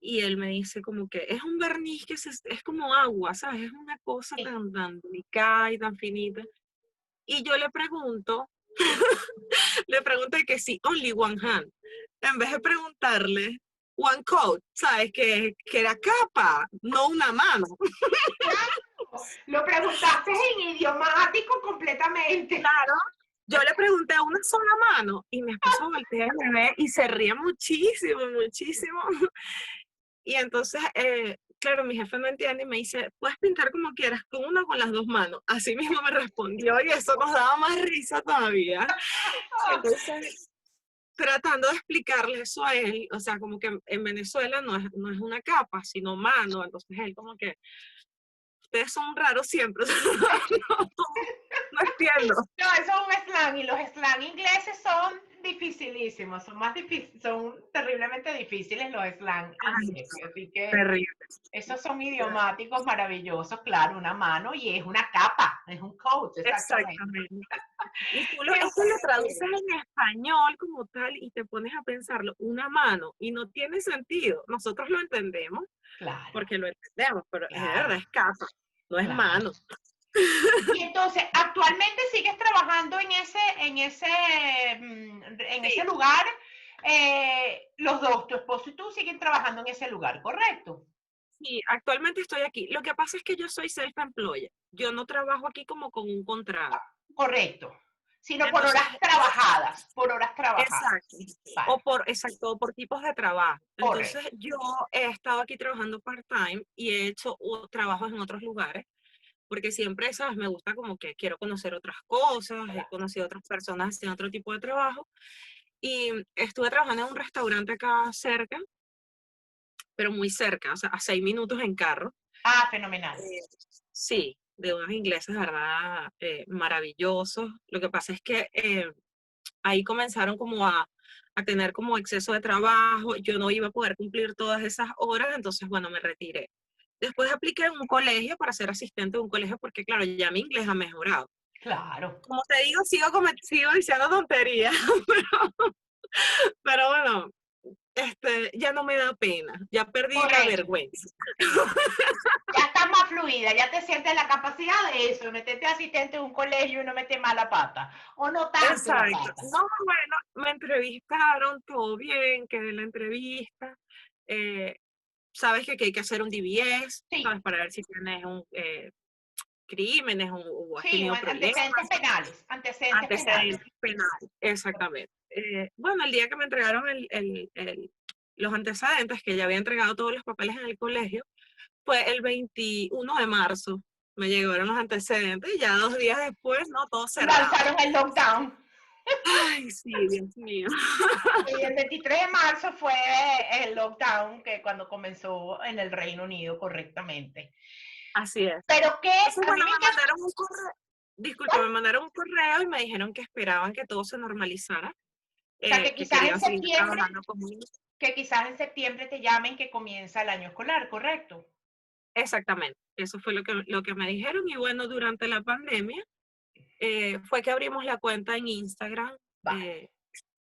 y él me dice como que es un barniz que es como agua, ¿sabes? Es una cosa Sí. tan delicada y tan finita. Y yo le pregunto que sí, only one hand, en vez de preguntarle one coat, ¿sabes? Que era capa, no una mano. Lo preguntaste en idiomático completamente. Claro. Yo le pregunté a una sola mano y mi esposo voltea y me ve y se ríe muchísimo, muchísimo. Y entonces, claro, mi jefe no entiende y me dice, puedes pintar como quieras, con una o con las dos manos. Así mismo me respondió y eso nos daba más risa todavía. Entonces, tratando de explicarle eso a él, o sea, como que en Venezuela no es una capa, sino mano, entonces él como que, ustedes son raros siempre, o sea, no entiendo. No, eso es un slang y los slang ingleses son dificilísimos, son más difíciles, son terriblemente difíciles los slang Ay, ingleses, así que terrible. esos son idiomáticos maravillosos, claro, una mano y es una capa, es un coat, exactamente. Exactamente. Y tú Qué esto lo traduces bueno. en español como tal y te pones a pensarlo, una mano, y no tiene sentido. Nosotros lo entendemos Claro, porque lo entendemos, pero es de verdad claro, es casa, no es claro. mano. Y Entonces, actualmente sigues trabajando en ese Sí, lugar. Los dos, tu esposo y tú, siguen trabajando en ese lugar, ¿correcto? sí, actualmente estoy aquí. Lo que pasa es que yo soy self-employed. Yo no trabajo aquí como con un contrato. Correcto. Sino por Entonces, horas trabajadas, por horas trabajadas. exacto. Vale, Exacto, o por tipos de trabajo. Entonces, correcto. yo he estado aquí trabajando part-time y he hecho trabajos en otros lugares, porque siempre, ¿sabes? Me gusta como que quiero conocer otras cosas, he conocido otras personas haciendo otro tipo de trabajo. Y estuve trabajando en un restaurante acá cerca, pero muy cerca, o sea, a 6 minutos en carro. Ah, fenomenal. Eh, sí, de unos ingleses, ¿verdad? Maravillosos. Lo que pasa es que ahí comenzaron como a tener como exceso de trabajo, yo no iba a poder cumplir todas esas horas, entonces, bueno, me retiré. Después apliqué en un colegio para ser asistente de un colegio porque, claro, ya mi inglés ha mejorado. Claro. Como te digo, sigo diciendo tonterías, pero bueno, ya no me da pena, ya perdí la Correcto. vergüenza. Sí. Ya estás más fluida, ya te sientes la capacidad de eso, de meterte asistente en un colegio y no meter mala pata. O no tanto la Exacto. pata. No, bueno, me entrevistaron, todo bien, quedé en la entrevista. eh, Sabes que aquí hay que hacer un DBS, Sí, ¿sabes? Para ver si tienes crímenes o has sí, tenido problemas, antecedentes penales, antecedentes penales. antecedentes penales. Exactamente. Bueno, el día que me entregaron los antecedentes, que ya había entregado todos los papeles en el colegio, fue el 21 de marzo. Me llegaron los antecedentes y ya 2 días después, no, todo cerrado. Lanzaron el lockdown. Ay, sí, Dios mío. Y el 23 de marzo fue el lockdown que cuando comenzó en el Reino Unido correctamente. Así es. Pero que Entonces, a mí bueno, me me encanta. mandaron un correo, disculpa, me mandaron un correo y me dijeron que esperaban que todo se normalizara, O sea, que querían seguir trabajando conmigo. que quizás en septiembre te llamen que comienza el año escolar, ¿correcto? Exactamente, eso fue lo que me dijeron. Y bueno, durante la pandemia fue que abrimos la cuenta en Instagram, Vale.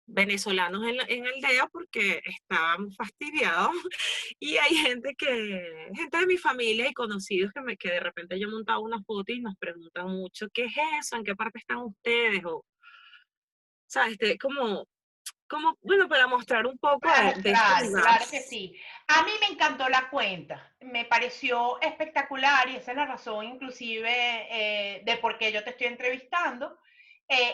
venezolanos en Aldea, porque estaban fastidiados. Y hay gente de mi familia y conocidos que de repente yo montaba una foto y nos preguntan mucho, ¿qué es eso? ¿En qué parte están ustedes? O, ¿sabes? Bueno, para mostrar un poco Para de este mostrar, lugar. claro que sí. A mí me encantó la cuenta, me pareció espectacular y esa es la razón inclusive de por qué yo te estoy entrevistando.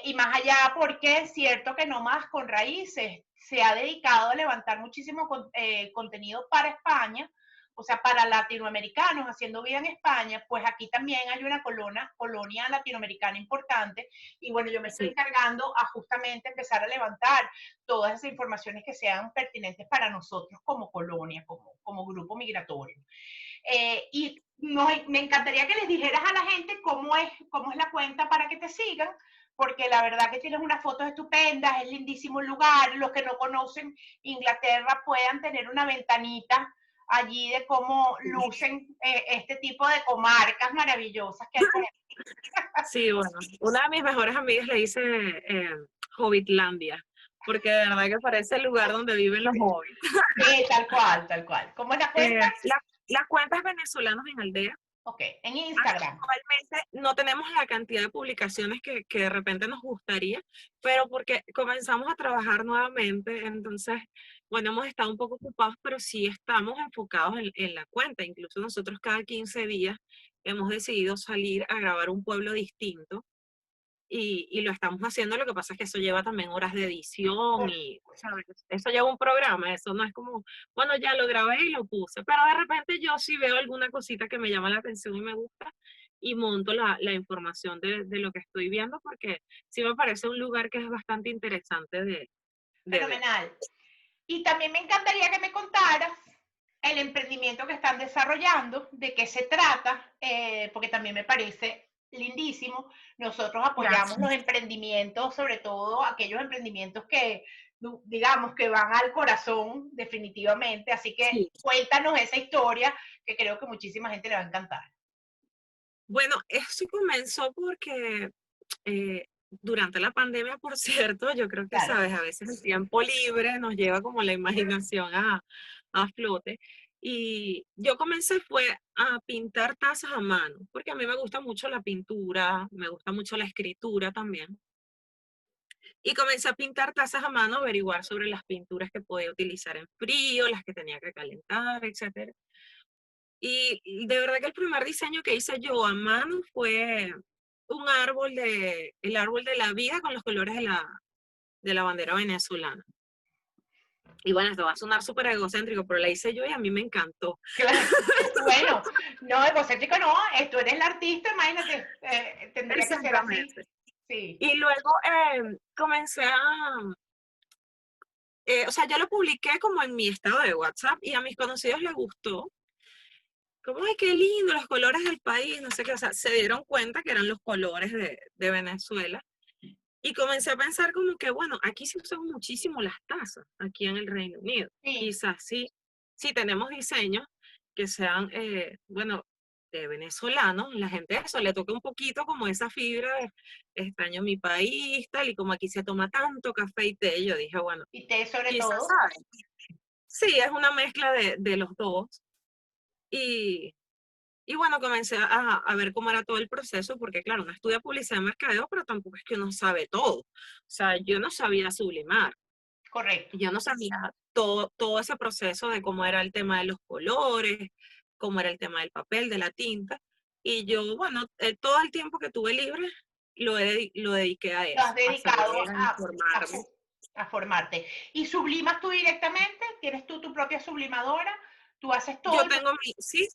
Y más allá porque es cierto que No Más con Raíces se ha dedicado a levantar muchísimo contenido para España, o sea, para latinoamericanos haciendo vida en España, pues aquí también hay una colonia latinoamericana importante y bueno, yo me estoy Sí, encargando a justamente empezar a levantar todas esas informaciones que sean pertinentes para nosotros como colonia, como grupo migratorio. Y me encantaría que les dijeras a la gente cómo es la cuenta para que te sigan, porque la verdad que tienes unas fotos estupendas, es lindísimo el lugar, los que no conocen Inglaterra puedan tener una ventanita allí de cómo lucen este tipo de comarcas maravillosas que hay por aquí. sí, bueno, una de mis mejores amigas le dice Hobbitlandia, porque de verdad que parece el lugar donde viven los hobbits. Sí, tal cual, tal cual. ¿Cómo es la cuenta? La cuenta es Venezolanos en Aldea. Ok, en Instagram. Actualmente no tenemos la cantidad de publicaciones que de repente nos gustaría, pero porque comenzamos a trabajar nuevamente, entonces, bueno, hemos estado un poco ocupados, pero sí estamos enfocados en la cuenta. Incluso nosotros cada 15 días hemos decidido salir a grabar un pueblo distinto y lo estamos haciendo. Lo que pasa es que eso lleva también horas de edición Por y, supuesto. ¿sabes? Eso lleva un programa, eso no es como, bueno, ya lo grabé y lo puse, pero de repente yo sí veo alguna cosita que me llama la atención y me gusta y monto la información de lo que estoy viendo porque sí me parece un lugar que es bastante interesante de ver. Fenomenal. Y también me encantaría que me contaras el emprendimiento que están desarrollando, de qué se trata, porque también me parece lindísimo. Nosotros apoyamos los Gracias. emprendimientos, sobre todo aquellos emprendimientos que, digamos, que van al corazón definitivamente. Así que Sí. cuéntanos esa historia que creo que muchísima gente le va a encantar. Bueno, eso comenzó porque durante la pandemia, por cierto, yo creo que, Claro. sabes, a veces el tiempo libre nos lleva como la imaginación a flote. Y yo comencé fue a pintar tazas a mano, porque a mí me gusta mucho la pintura, me gusta mucho la escritura también. Y comencé a pintar tazas a mano, averiguar sobre las pinturas que podía utilizar en frío, las que tenía que calentar, etcétera. Y de verdad que el primer diseño que hice yo a mano fue el árbol de la vida con los colores de la bandera venezolana. Y bueno, esto va a sonar súper egocéntrico, pero la hice yo y a mí me encantó. Claro. Bueno, no, egocéntrico no, tú eres la artista, imagínate, tendría que ser así. Exactamente. Sí, Y luego comencé o sea, yo lo publiqué como en mi estado de WhatsApp y a mis conocidos les gustó. Como, ay, qué lindo, los colores del país, no sé qué, o sea, se dieron cuenta que eran los colores de Venezuela. Y comencé a pensar como que, bueno, aquí se usan muchísimo las tazas, aquí en el Reino Unido. sí. Quizás sí tenemos diseños que sean, bueno, de venezolanos, la gente eso le toca un poquito como esa fibra de extraño mi país, tal, y como aquí se toma tanto café y té, yo dije, bueno, Y té sobre quizás, todo. ¿sabes? Sí, es una mezcla de los dos. Y, y bueno, comencé a ver cómo era todo el proceso, porque claro, uno estudia publicidad y mercadeo, pero tampoco es que uno sabe todo. O sea, yo no sabía sublimar, Correcto. yo no sabía todo ese proceso de cómo era el tema de los colores, cómo era el tema del papel, de la tinta. Y yo, bueno, todo el tiempo que tuve libre lo dediqué a Lo has eso, a dedicado saber, a informarme. a formarte. ¿Y sublimas tú directamente? ¿Tienes tú tu propia sublimadora? ¿Tú haces todo Yo el tengo sí,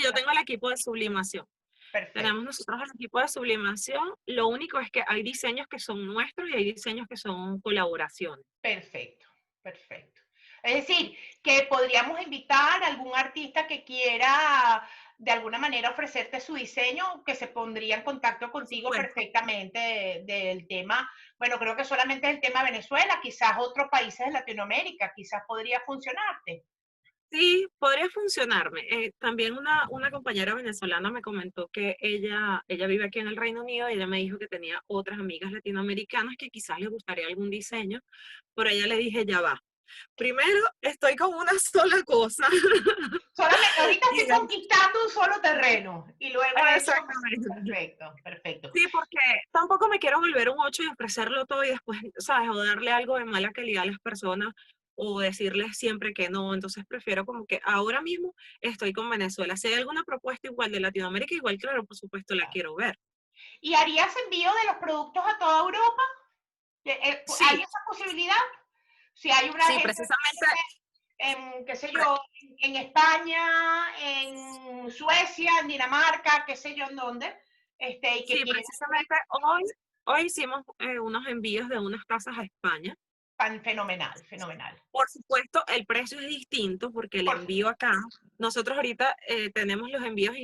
yo tengo proceso? el equipo de sublimación. Tenemos Perfecto, nosotros el equipo de sublimación. Lo único es que hay diseños que son nuestros y hay diseños que son colaboraciones. perfecto, perfecto. Es decir, que podríamos invitar a algún artista que quiera de alguna manera ofrecerte su diseño, que se pondría en contacto Por contigo supuesto. perfectamente del tema. Bueno, creo que solamente el tema Venezuela, quizás otros países de Latinoamérica, quizás podría funcionarte. Sí, podría funcionarme. También una compañera venezolana me comentó que ella vive aquí en el Reino Unido y ella me dijo que tenía otras amigas latinoamericanas que quizás les gustaría algún diseño, pero ella le dije, ya va. Primero, estoy con una sola cosa. Solamente, ahorita Y estoy conquistando un solo terreno y luego eso, exactamente. perfecto, perfecto. Sí, porque tampoco me quiero volver un 8 y ofrecerlo todo y después, ¿sabes? O darle algo de mala calidad a las personas o decirles siempre que no. Entonces prefiero como que ahora mismo estoy con Venezuela. Si hay alguna propuesta igual de Latinoamérica, igual, claro, por supuesto la quiero ver. ¿Y harías envío de los productos a toda Europa? ¿Hay Sí, esa posibilidad? Si hay una sí, gente precisamente, en, qué sé pre- yo, en España, en Suecia, en Dinamarca, qué sé yo en dónde, y que sí, quieren precisamente hoy hicimos unos envíos de unas tazas a España. fenomenal, fenomenal. Por supuesto, el precio es distinto porque el Por envío supuesto, acá, nosotros ahorita tenemos los envíos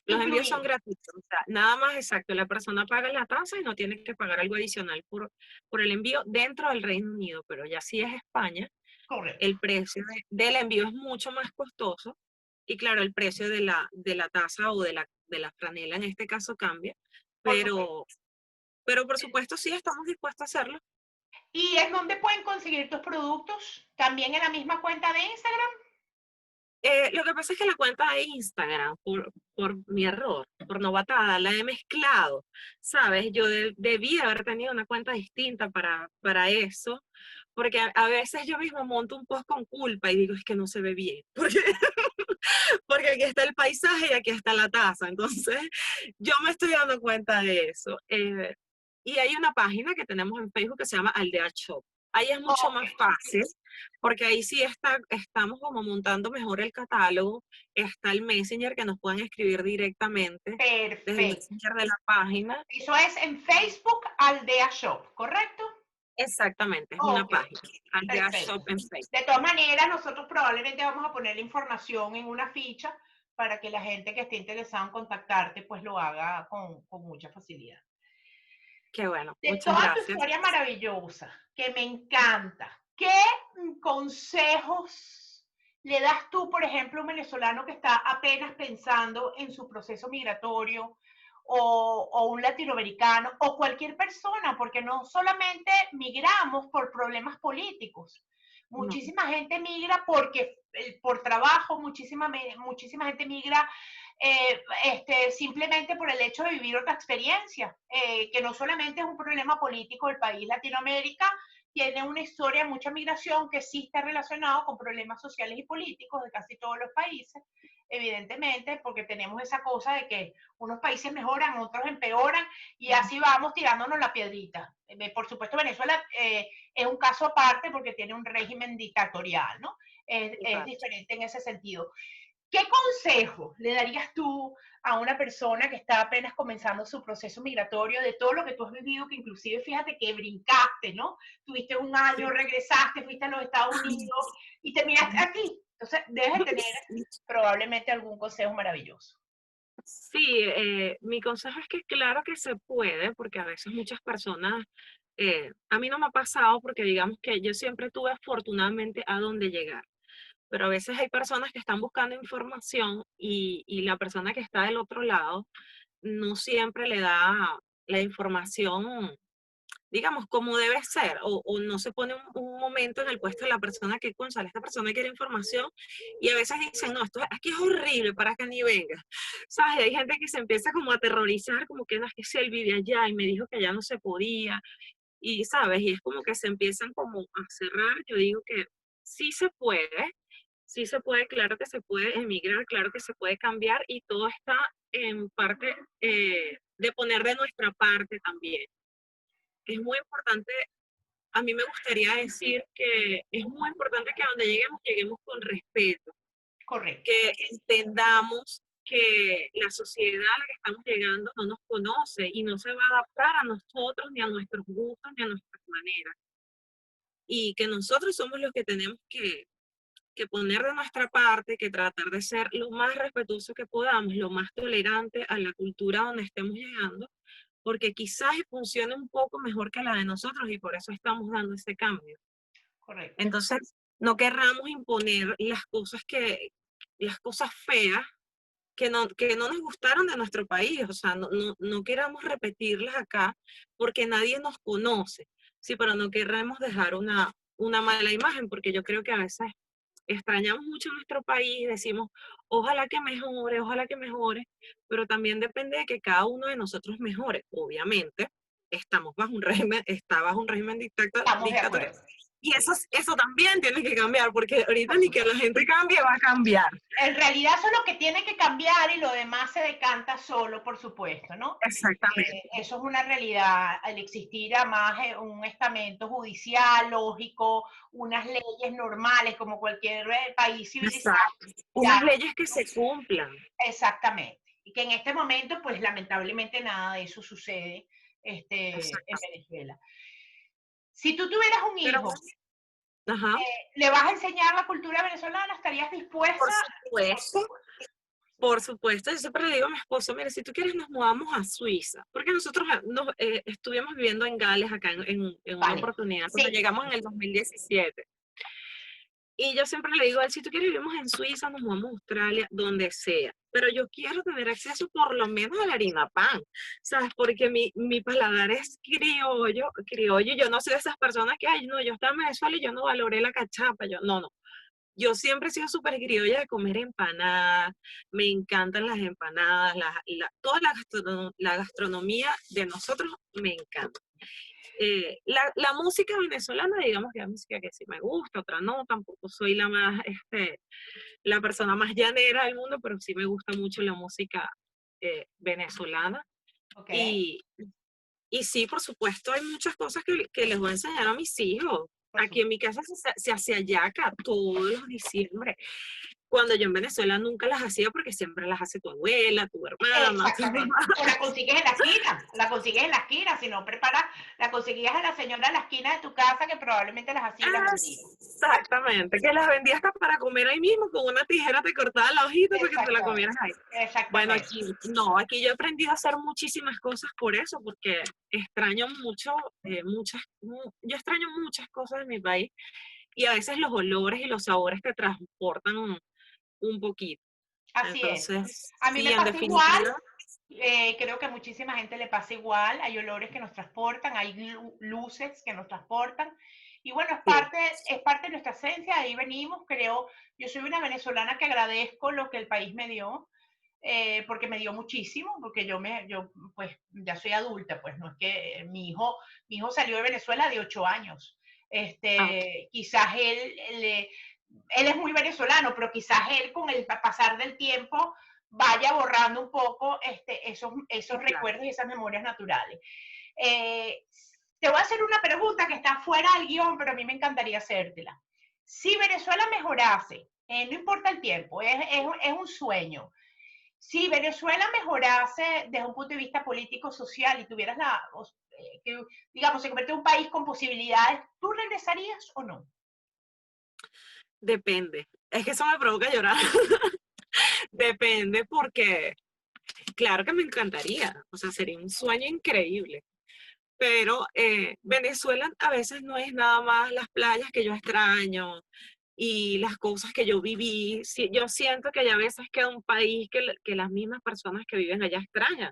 son incluido, gratuitos, o sea, nada más exacto, la persona paga la tasa y no tiene que pagar algo adicional por el envío dentro del Reino Unido, pero ya si es España, correcto, el precio del envío es mucho más costoso y claro, el precio de la tasa o de la franela en este caso cambia, por supuesto. pero, pero por supuesto sí estamos dispuestos a hacerlo. ¿Y en dónde pueden conseguir tus productos? ¿También en la misma cuenta de Instagram? Lo que pasa es que la cuenta de Instagram, por mi error, por novatada, la he mezclado, ¿sabes? Yo debí haber tenido una cuenta distinta para eso, porque a veces yo mismo monto un post con culpa y digo, es que no se ve bien, porque aquí está el paisaje y aquí está la taza, entonces yo me estoy dando cuenta de eso. Y hay una página que tenemos en Facebook que se llama Aldea Shop. Ahí es mucho Ok, más fácil, porque ahí sí estamos como montando mejor el catálogo. Está el Messenger que nos pueden escribir directamente desde el perfecto. Messenger de la página. Eso es en Facebook Aldea Shop, ¿correcto? Exactamente, es una Ok, página. Aldea perfecto. Shop en Facebook. De todas maneras, nosotros probablemente vamos a poner la información en una ficha para que la gente que esté interesada en contactarte pues lo haga con mucha facilidad. Qué bueno, De muchas toda tu gracias. historia maravillosa, que me encanta, ¿qué consejos le das tú, por ejemplo, a un venezolano que está apenas pensando en su proceso migratorio o un latinoamericano o cualquier persona? Porque no solamente migramos por problemas políticos, no, Muchísima gente migra porque por trabajo, muchísima gente migra simplemente por el hecho de vivir otra experiencia, que no solamente es un problema político del país. Latinoamérica tiene una historia de mucha migración que sí está relacionado con problemas sociales y políticos de casi todos los países, evidentemente, porque tenemos esa cosa de que unos países mejoran, otros empeoran, y así vamos tirándonos la piedrita. Por supuesto, Venezuela es un caso aparte porque tiene un régimen dictatorial, ¿no? Es total. diferente en ese sentido. ¿Qué consejo le darías tú a una persona que está apenas comenzando su proceso migratorio de todo lo que tú has vivido, que inclusive fíjate que brincaste, ¿no? Tuviste un año, regresaste, fuiste a los Estados Unidos y terminaste aquí. Entonces, debes de tener probablemente algún consejo maravilloso. Sí, mi consejo es que claro que se puede, porque a veces muchas personas, a mí no me ha pasado porque digamos que yo siempre tuve afortunadamente a dónde llegar, pero a veces hay personas que están buscando información y la persona que está del otro lado no siempre le da la información, digamos, como debe ser, o no se pone un momento en el puesto de la persona que, concha, esta persona quiere información, y a veces dicen, no, esto aquí es horrible para que ni venga, ¿sabes? Y hay gente que se empieza como a aterrorizar, como que no, es que si él vive allá y me dijo que allá no se podía, y, ¿sabes? Y es como que se empiezan como a cerrar. Yo digo que sí se puede, sí se puede, claro que se puede emigrar, claro que se puede cambiar, y todo está en parte de poner de nuestra parte también. Es muy importante, a mí me gustaría decir que es muy importante que a donde lleguemos, lleguemos con respeto, Correcto, que entendamos que la sociedad a la que estamos llegando no nos conoce y no se va a adaptar a nosotros, ni a nuestros gustos, ni a nuestras maneras. Y que nosotros somos los que tenemos que poner de nuestra parte, que tratar de ser lo más respetuoso que podamos, lo más tolerante a la cultura donde estemos llegando, porque quizás funcione un poco mejor que la de nosotros y por eso estamos dando ese cambio. correcto. Entonces, no querramos imponer las cosas feas que no nos gustaron de nuestro país, o sea, no queramos repetirlas acá porque nadie nos conoce, sí, pero no queremos dejar una mala imagen, porque yo creo que a veces extrañamos mucho nuestro país, decimos, ojalá que mejore, pero también depende de que cada uno de nosotros mejore. Obviamente, estamos bajo un régimen, está bajo un régimen Estamos de dictatorial. acuerdo, Y eso también tiene que cambiar, porque ahorita por ni que la supuesto. gente cambie va a cambiar. En realidad eso es lo que tiene que cambiar y lo demás se decanta solo, por supuesto, ¿no? Exactamente. Eso es una realidad, al existir además un estamento judicial, lógico, unas leyes normales como cualquier país civilizado. Exacto. Unas Ya, leyes que se cumplan. exactamente. Y que en este momento, pues lamentablemente nada de eso sucede en Exacto. Venezuela. Si tú tuvieras un Pero hijo, bueno, ajá, ¿le vas a enseñar la cultura venezolana? ¿Estarías por dispuesta? supuesto. Por supuesto, yo siempre le digo a mi esposo, mire, si tú quieres nos mudamos a Suiza, porque nosotros estuvimos viviendo en Gales acá en una Vale. oportunidad, cuando Sí, llegamos en el 2017. Y yo siempre le digo a él, si tú quieres vivimos en Suiza, nos vamos a Australia, donde sea. Pero yo quiero tener acceso por lo menos a la harina pan, ¿sabes? Porque mi paladar es criollo, criollo, y yo no soy de esas personas que, ay, no, yo estaba en Venezuela y yo no valoré la cachapa, yo, no, no. Yo siempre he sido súper criolla de comer empanadas, me encantan las empanadas, toda la gastronomía de nosotros me encanta. La música venezolana, digamos que hay música que sí me gusta, otra no, tampoco soy la persona más llanera del mundo, pero sí me gusta mucho la música venezolana. ok. Y, y sí, por supuesto, hay muchas cosas que les voy a enseñar a mis hijos. Por Aquí en supuesto. mi casa se hace hallaca todos los diciembre. Cuando yo en Venezuela nunca las hacía porque siempre las hace tu abuela, tu hermana, tu Exactamente. mamá. O la consigues en la esquina, la consigues en la esquina, si no preparas, la conseguías a la señora en la esquina de tu casa que probablemente las hacía y las vendía. Exactamente, que las vendía hasta para comer ahí mismo, con una tijera te cortaba la hojita para que te la Exactamente, comieras ahí. Bueno, exactamente. aquí no, aquí yo he aprendido a hacer muchísimas cosas por eso, porque extraño mucho, yo extraño muchas cosas de mi país y a veces los olores y los sabores te transportan un poquito. Así es. Entonces, A mí me sí, en pasa igual, definitiva, creo que a muchísima gente le pasa igual, hay olores que nos transportan, hay luces que nos transportan Y bueno, Sí, es parte de nuestra esencia, ahí venimos, creo, yo soy una venezolana que agradezco lo que el país me dio, porque me dio muchísimo, porque yo pues ya soy adulta, pues no es que mi hijo salió de Venezuela de 8 años. ah, Quizás él es muy venezolano, pero quizás él con el pasar del tiempo vaya borrando un poco sí, esos claro. recuerdos y esas memorias naturales. Eh, Te voy a hacer una pregunta que está fuera del guión, pero a mí me encantaría hacértela. Si Venezuela mejorase, no importa el tiempo, es un sueño. Si Venezuela mejorase desde un punto de vista político, social y tuvieras que, digamos, se convierte en un país con posibilidades, ¿tú regresarías o no? Depende. Es que eso me provoca llorar. Depende porque, claro que me encantaría, o sea, sería un sueño increíble. Pero Venezuela a veces no es nada más las playas que yo extraño y las cosas que yo viví. Sí, yo siento que ya a veces queda un país que las mismas personas que viven allá extrañan,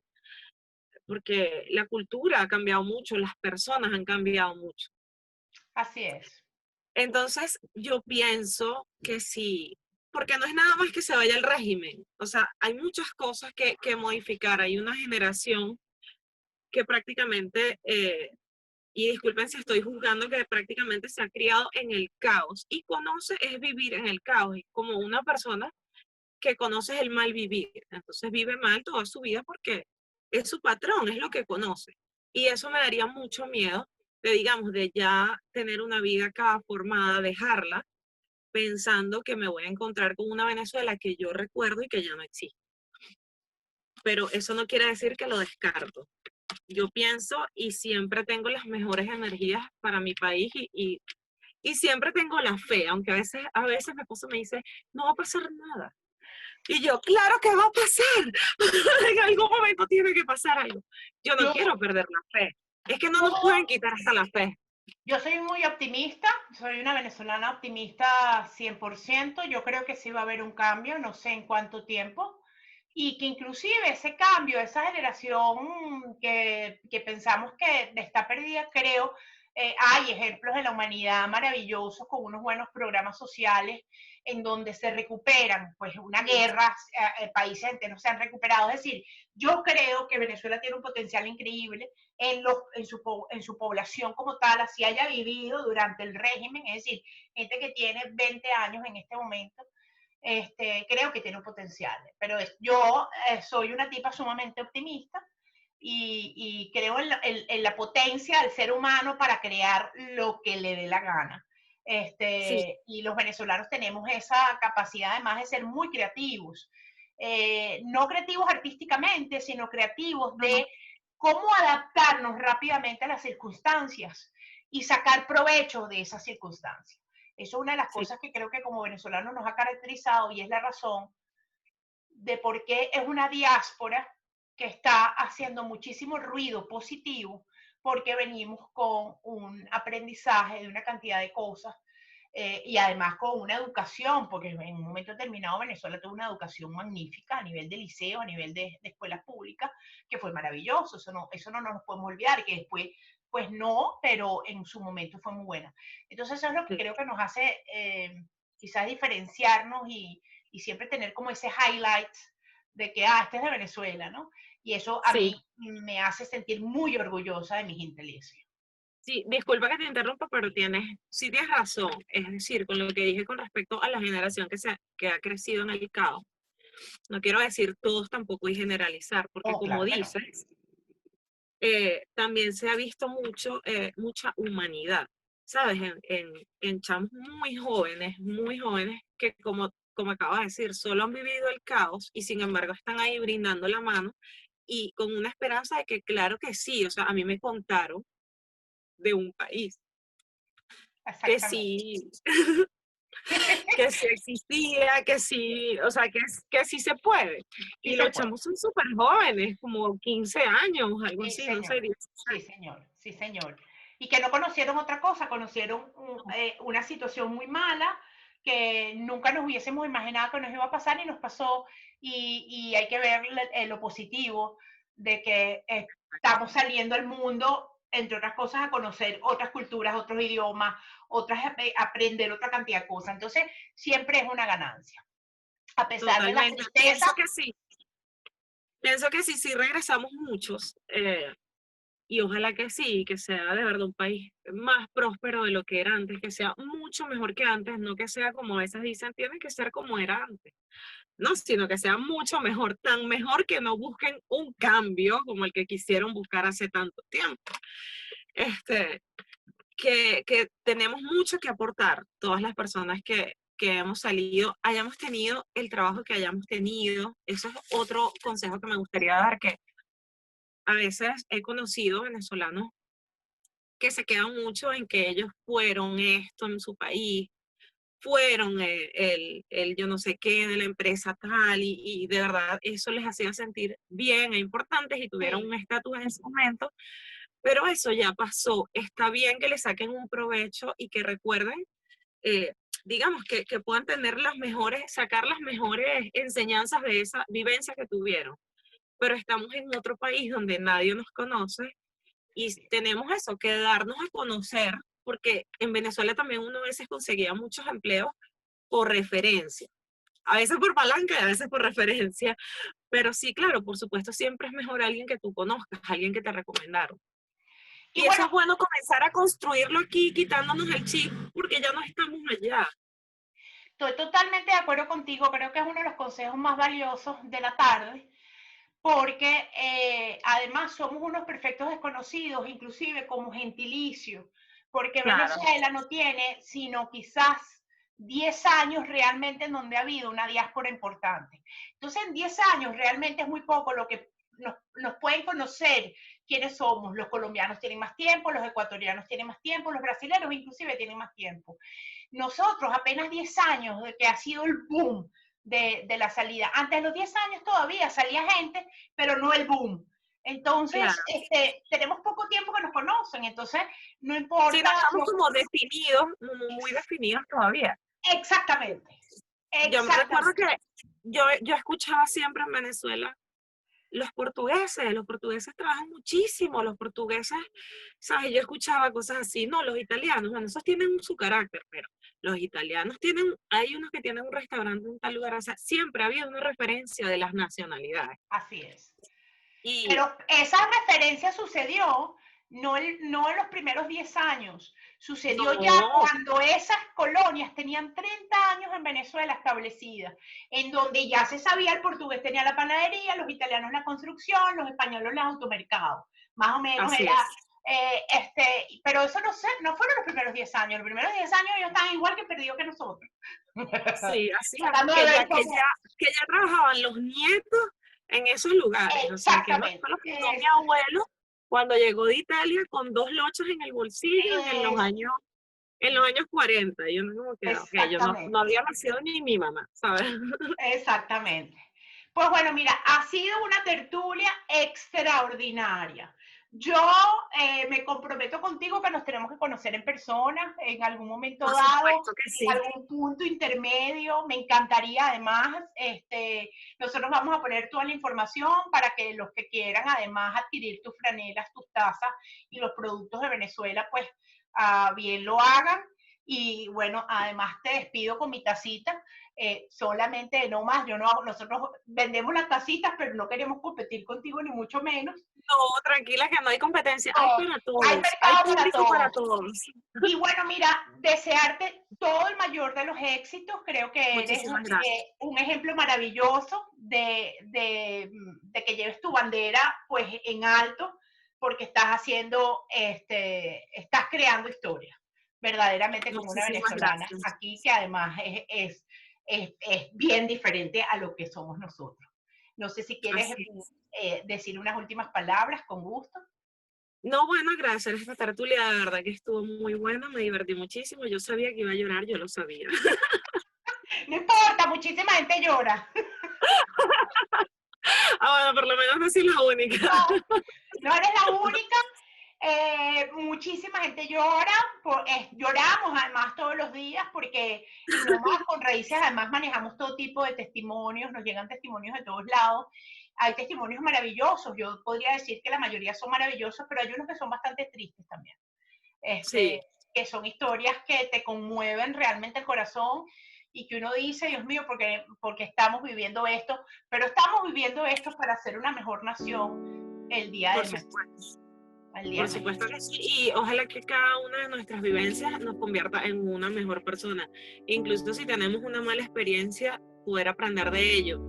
porque la cultura ha cambiado mucho, las personas han cambiado mucho. Así es. Entonces, yo pienso que sí, porque no es nada más que se vaya el régimen. O sea, hay muchas cosas que modificar. Hay una generación que prácticamente, y disculpen si estoy juzgando, que prácticamente se ha criado en el caos y conoce es vivir en el caos. Es como una persona que conoce el mal vivir. Entonces vive mal toda su vida porque es su patrón, es lo que conoce. Y eso me daría mucho miedo de, digamos, de ya tener una vida acá formada, dejarla, pensando que me voy a encontrar con una Venezuela que yo recuerdo y que ya no existe. Pero eso no quiere decir que lo descarto. Yo pienso y siempre tengo las mejores energías para mi país y siempre tengo la fe, aunque a veces mi esposo me dice, no va a pasar nada. Y yo, claro que va a pasar. En algún momento tiene que pasar algo. Yo no Yo, quiero perder la fe. Es que no yo nos pueden quitar hasta la fe. Yo soy muy optimista, soy una venezolana optimista 100%. Yo creo que sí va a haber un cambio, no sé en cuánto tiempo, y que inclusive ese cambio, esa generación que pensamos que está perdida, creo, hay ejemplos de la humanidad maravillosos con unos buenos programas sociales en donde se recuperan, pues una guerra, países enteros se han recuperado. Es decir, yo creo que Venezuela tiene un potencial increíble en su población como tal, así haya vivido durante el régimen, es decir, gente que tiene 20 años en este momento, creo que tiene un potencial. Pero yo soy una tipa sumamente optimista y creo en la potencia del ser humano para crear lo que le dé la gana. Sí, Y los venezolanos tenemos esa capacidad además de ser muy creativos. No creativos artísticamente, sino creativos no, de cómo adaptarnos rápidamente a las circunstancias y sacar provecho de esas circunstancias. Eso es una de las sí, cosas que creo que como venezolanos nos ha caracterizado y es la razón de por qué es una diáspora que está haciendo muchísimo ruido positivo, porque venimos con un aprendizaje de una cantidad de cosas y además con una educación, porque en un momento determinado Venezuela tuvo una educación magnífica a nivel de liceo, a nivel de escuelas públicas, que fue maravilloso, eso no nos podemos olvidar, que después, pues no, pero en su momento fue muy buena. Entonces eso es lo que sí. creo que nos hace quizás diferenciarnos y siempre tener como ese highlight de que, este es de Venezuela, ¿no? Y eso a Sí, mí me hace sentir muy orgullosa de mis inteligencias. sí, disculpa que te interrumpa, pero sí tienes razón. Es decir, con lo que dije con respecto a la generación que ha crecido en el caos, no quiero decir todos tampoco y generalizar, porque Oh, como claro que no. dices, también se ha visto mucha humanidad, ¿sabes? En chamos muy jóvenes, que como acabo de decir, solo han vivido el caos y sin embargo están ahí brindando la mano y con una esperanza de que claro que sí, o sea, a mí me contaron de un país que Exactamente. sí, que sí existía, que sí, o sea, que sí se puede. Sí Y se los puede. chamos son súper jóvenes, como 15 años, algo Sí, así, no señor. sé, 10. Sí, señor. Sí, señor. Y que no conocieron otra cosa, conocieron una situación muy mala que nunca nos hubiésemos imaginado que nos iba a pasar y nos pasó. Y hay que ver lo positivo de que estamos saliendo al mundo entre otras cosas, a conocer otras culturas, otros idiomas, aprender otra cantidad de cosas. Entonces, siempre es una ganancia. A pesar de la Totalmente. tristeza, Pienso que sí, sí regresamos muchos. Y ojalá que sí, que sea de verdad un país más próspero de lo que era antes, que sea mucho mejor que antes, no que sea como a veces dicen, tiene que ser como era antes, no, sino que sea mucho mejor, tan mejor que no busquen un cambio como el que quisieron buscar hace tanto tiempo. Este, que tenemos mucho que aportar, todas las personas que hemos salido, hayamos tenido el trabajo que hayamos tenido. Eso es otro consejo que me gustaría dar, que a veces he conocido venezolanos que se quedan mucho en que ellos fueron esto en su país, fueron el yo no sé qué de la empresa tal, y de verdad eso les hacía sentir bien e importantes y tuvieron sí. un estatus en ese momento, pero eso ya pasó. Está bien que le saquen un provecho y que recuerden, eh, digamos, que puedan tener las mejores, sacar las mejores enseñanzas de esa vivencia que tuvieron, pero estamos en otro país donde nadie nos conoce y tenemos eso, que darnos a conocer, porque en Venezuela también uno a veces conseguía muchos empleos por referencia, a veces por palanca y a veces por referencia, pero sí, claro, por supuesto, siempre es mejor alguien que tú conozcas, alguien que te recomendaron. Y Y eso bueno, es bueno comenzar a construirlo aquí, quitándonos el chip, porque ya no estamos allá. estoy totalmente de acuerdo contigo, creo que es uno de los consejos más valiosos de la tarde, porque además somos unos perfectos desconocidos, inclusive como gentilicio, porque Claro, Venezuela no tiene sino quizás 10 años realmente en donde ha habido una diáspora importante. Entonces, en 10 años realmente es muy poco lo que nos pueden conocer quiénes somos. Los colombianos tienen más tiempo, los ecuatorianos tienen más tiempo, los brasileños inclusive tienen más tiempo. Nosotros apenas 10 años de que ha sido el boom de la salida. Antes de los 10 años todavía salía gente, pero no el boom. Entonces, claro. tenemos poco tiempo que nos conocen, entonces no Sí, no importa. estamos No, como definidos, como muy definidos todavía. exactamente, Yo recuerdo exactamente. que yo escuchaba siempre en Venezuela los portugueses trabajan muchísimo, los portugueses, ¿sabes? Yo escuchaba cosas así, no, los italianos, bueno, esos tienen su carácter, pero los italianos tienen, hay unos que tienen un restaurante en tal lugar, o sea, siempre había una referencia de las nacionalidades. Así es. Y Pero esa referencia sucedió no en los primeros 10 años, sucedió ya no, cuando esas colonias tenían 30 años en Venezuela establecidas, en donde ya se sabía el portugués tenía la panadería, los italianos la construcción, los españoles los automercados. Más o menos así era, es. pero eso no fueron los primeros 10 años, los primeros 10 años ellos estaban igual que perdidos que nosotros. Sí, así es, Tratando de ver cómo. que ya trabajaban los nietos en esos lugares, o sea, que no Exactamente. solo lo fundó mi abuelo cuando llegó de Italia con dos lochos en el bolsillo Es, en los años 40. Yo no como que, ok, yo no exactamente. había nacido ni mi mamá, ¿sabes? Exactamente. Pues bueno, mira, ha sido una tertulia extraordinaria. Yo me comprometo contigo que nos tenemos que conocer en persona en algún momento Por dado, supuesto que en sí. algún punto intermedio. Me encantaría además, nosotros vamos a poner toda la información para que los que quieran además adquirir tus franelas, tus tazas y los productos de Venezuela, pues bien lo hagan. Y bueno, además te despido con mi tacita solamente no más, nosotros vendemos las tacitas, pero no queremos competir contigo ni mucho menos. No, tranquila que no hay competencia, hay No, para hay todos, hay mercado para público para todos. todos. Y bueno, mira, desearte todo el mayor de los éxitos. Creo que eres Muchísimas gracias. un ejemplo maravilloso de que lleves tu bandera pues en alto, porque estás haciendo, estás creando historia, verdaderamente como una Muchísimas venezolana gracias. aquí, que además es bien diferente a lo que somos nosotros. No sé si quieres Así es. decir unas últimas palabras, con gusto. No, bueno, agradecer esta tertulia, de verdad que estuvo muy buena, me divertí muchísimo. Yo sabía que iba a llorar, yo lo sabía. No importa, muchísima gente llora. Ah, bueno, por lo menos no soy la única. No, no eres la única. Muchísima gente llora, lloramos además todos los días porque en Nómadas con Raíces además manejamos todo tipo de testimonios, nos llegan testimonios de todos lados hay testimonios maravillosos. Yo podría decir que la mayoría son maravillosos, pero hay unos que son bastante tristes también. Sí, Que son historias que te conmueven realmente el corazón y que uno dice, Dios mío, porque estamos viviendo esto, pero estamos viviendo esto para ser una mejor nación el día por de mañana. supuesto. El día Por de mañana. supuesto que sí, y ojalá que cada una de nuestras vivencias nos convierta en una mejor persona. Incluso si tenemos una mala experiencia, poder aprender de ello.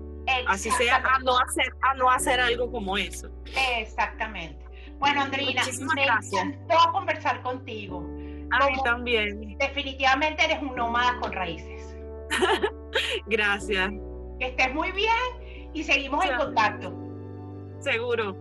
Así sea a no hacer algo como eso. Exactamente. Bueno, Andreina, Muchísimas me gracias. encantó conversar contigo. A mí también. Definitivamente eres un nómada con raíces. Gracias. Que estés muy bien y seguimos en Chao. contacto. Seguro.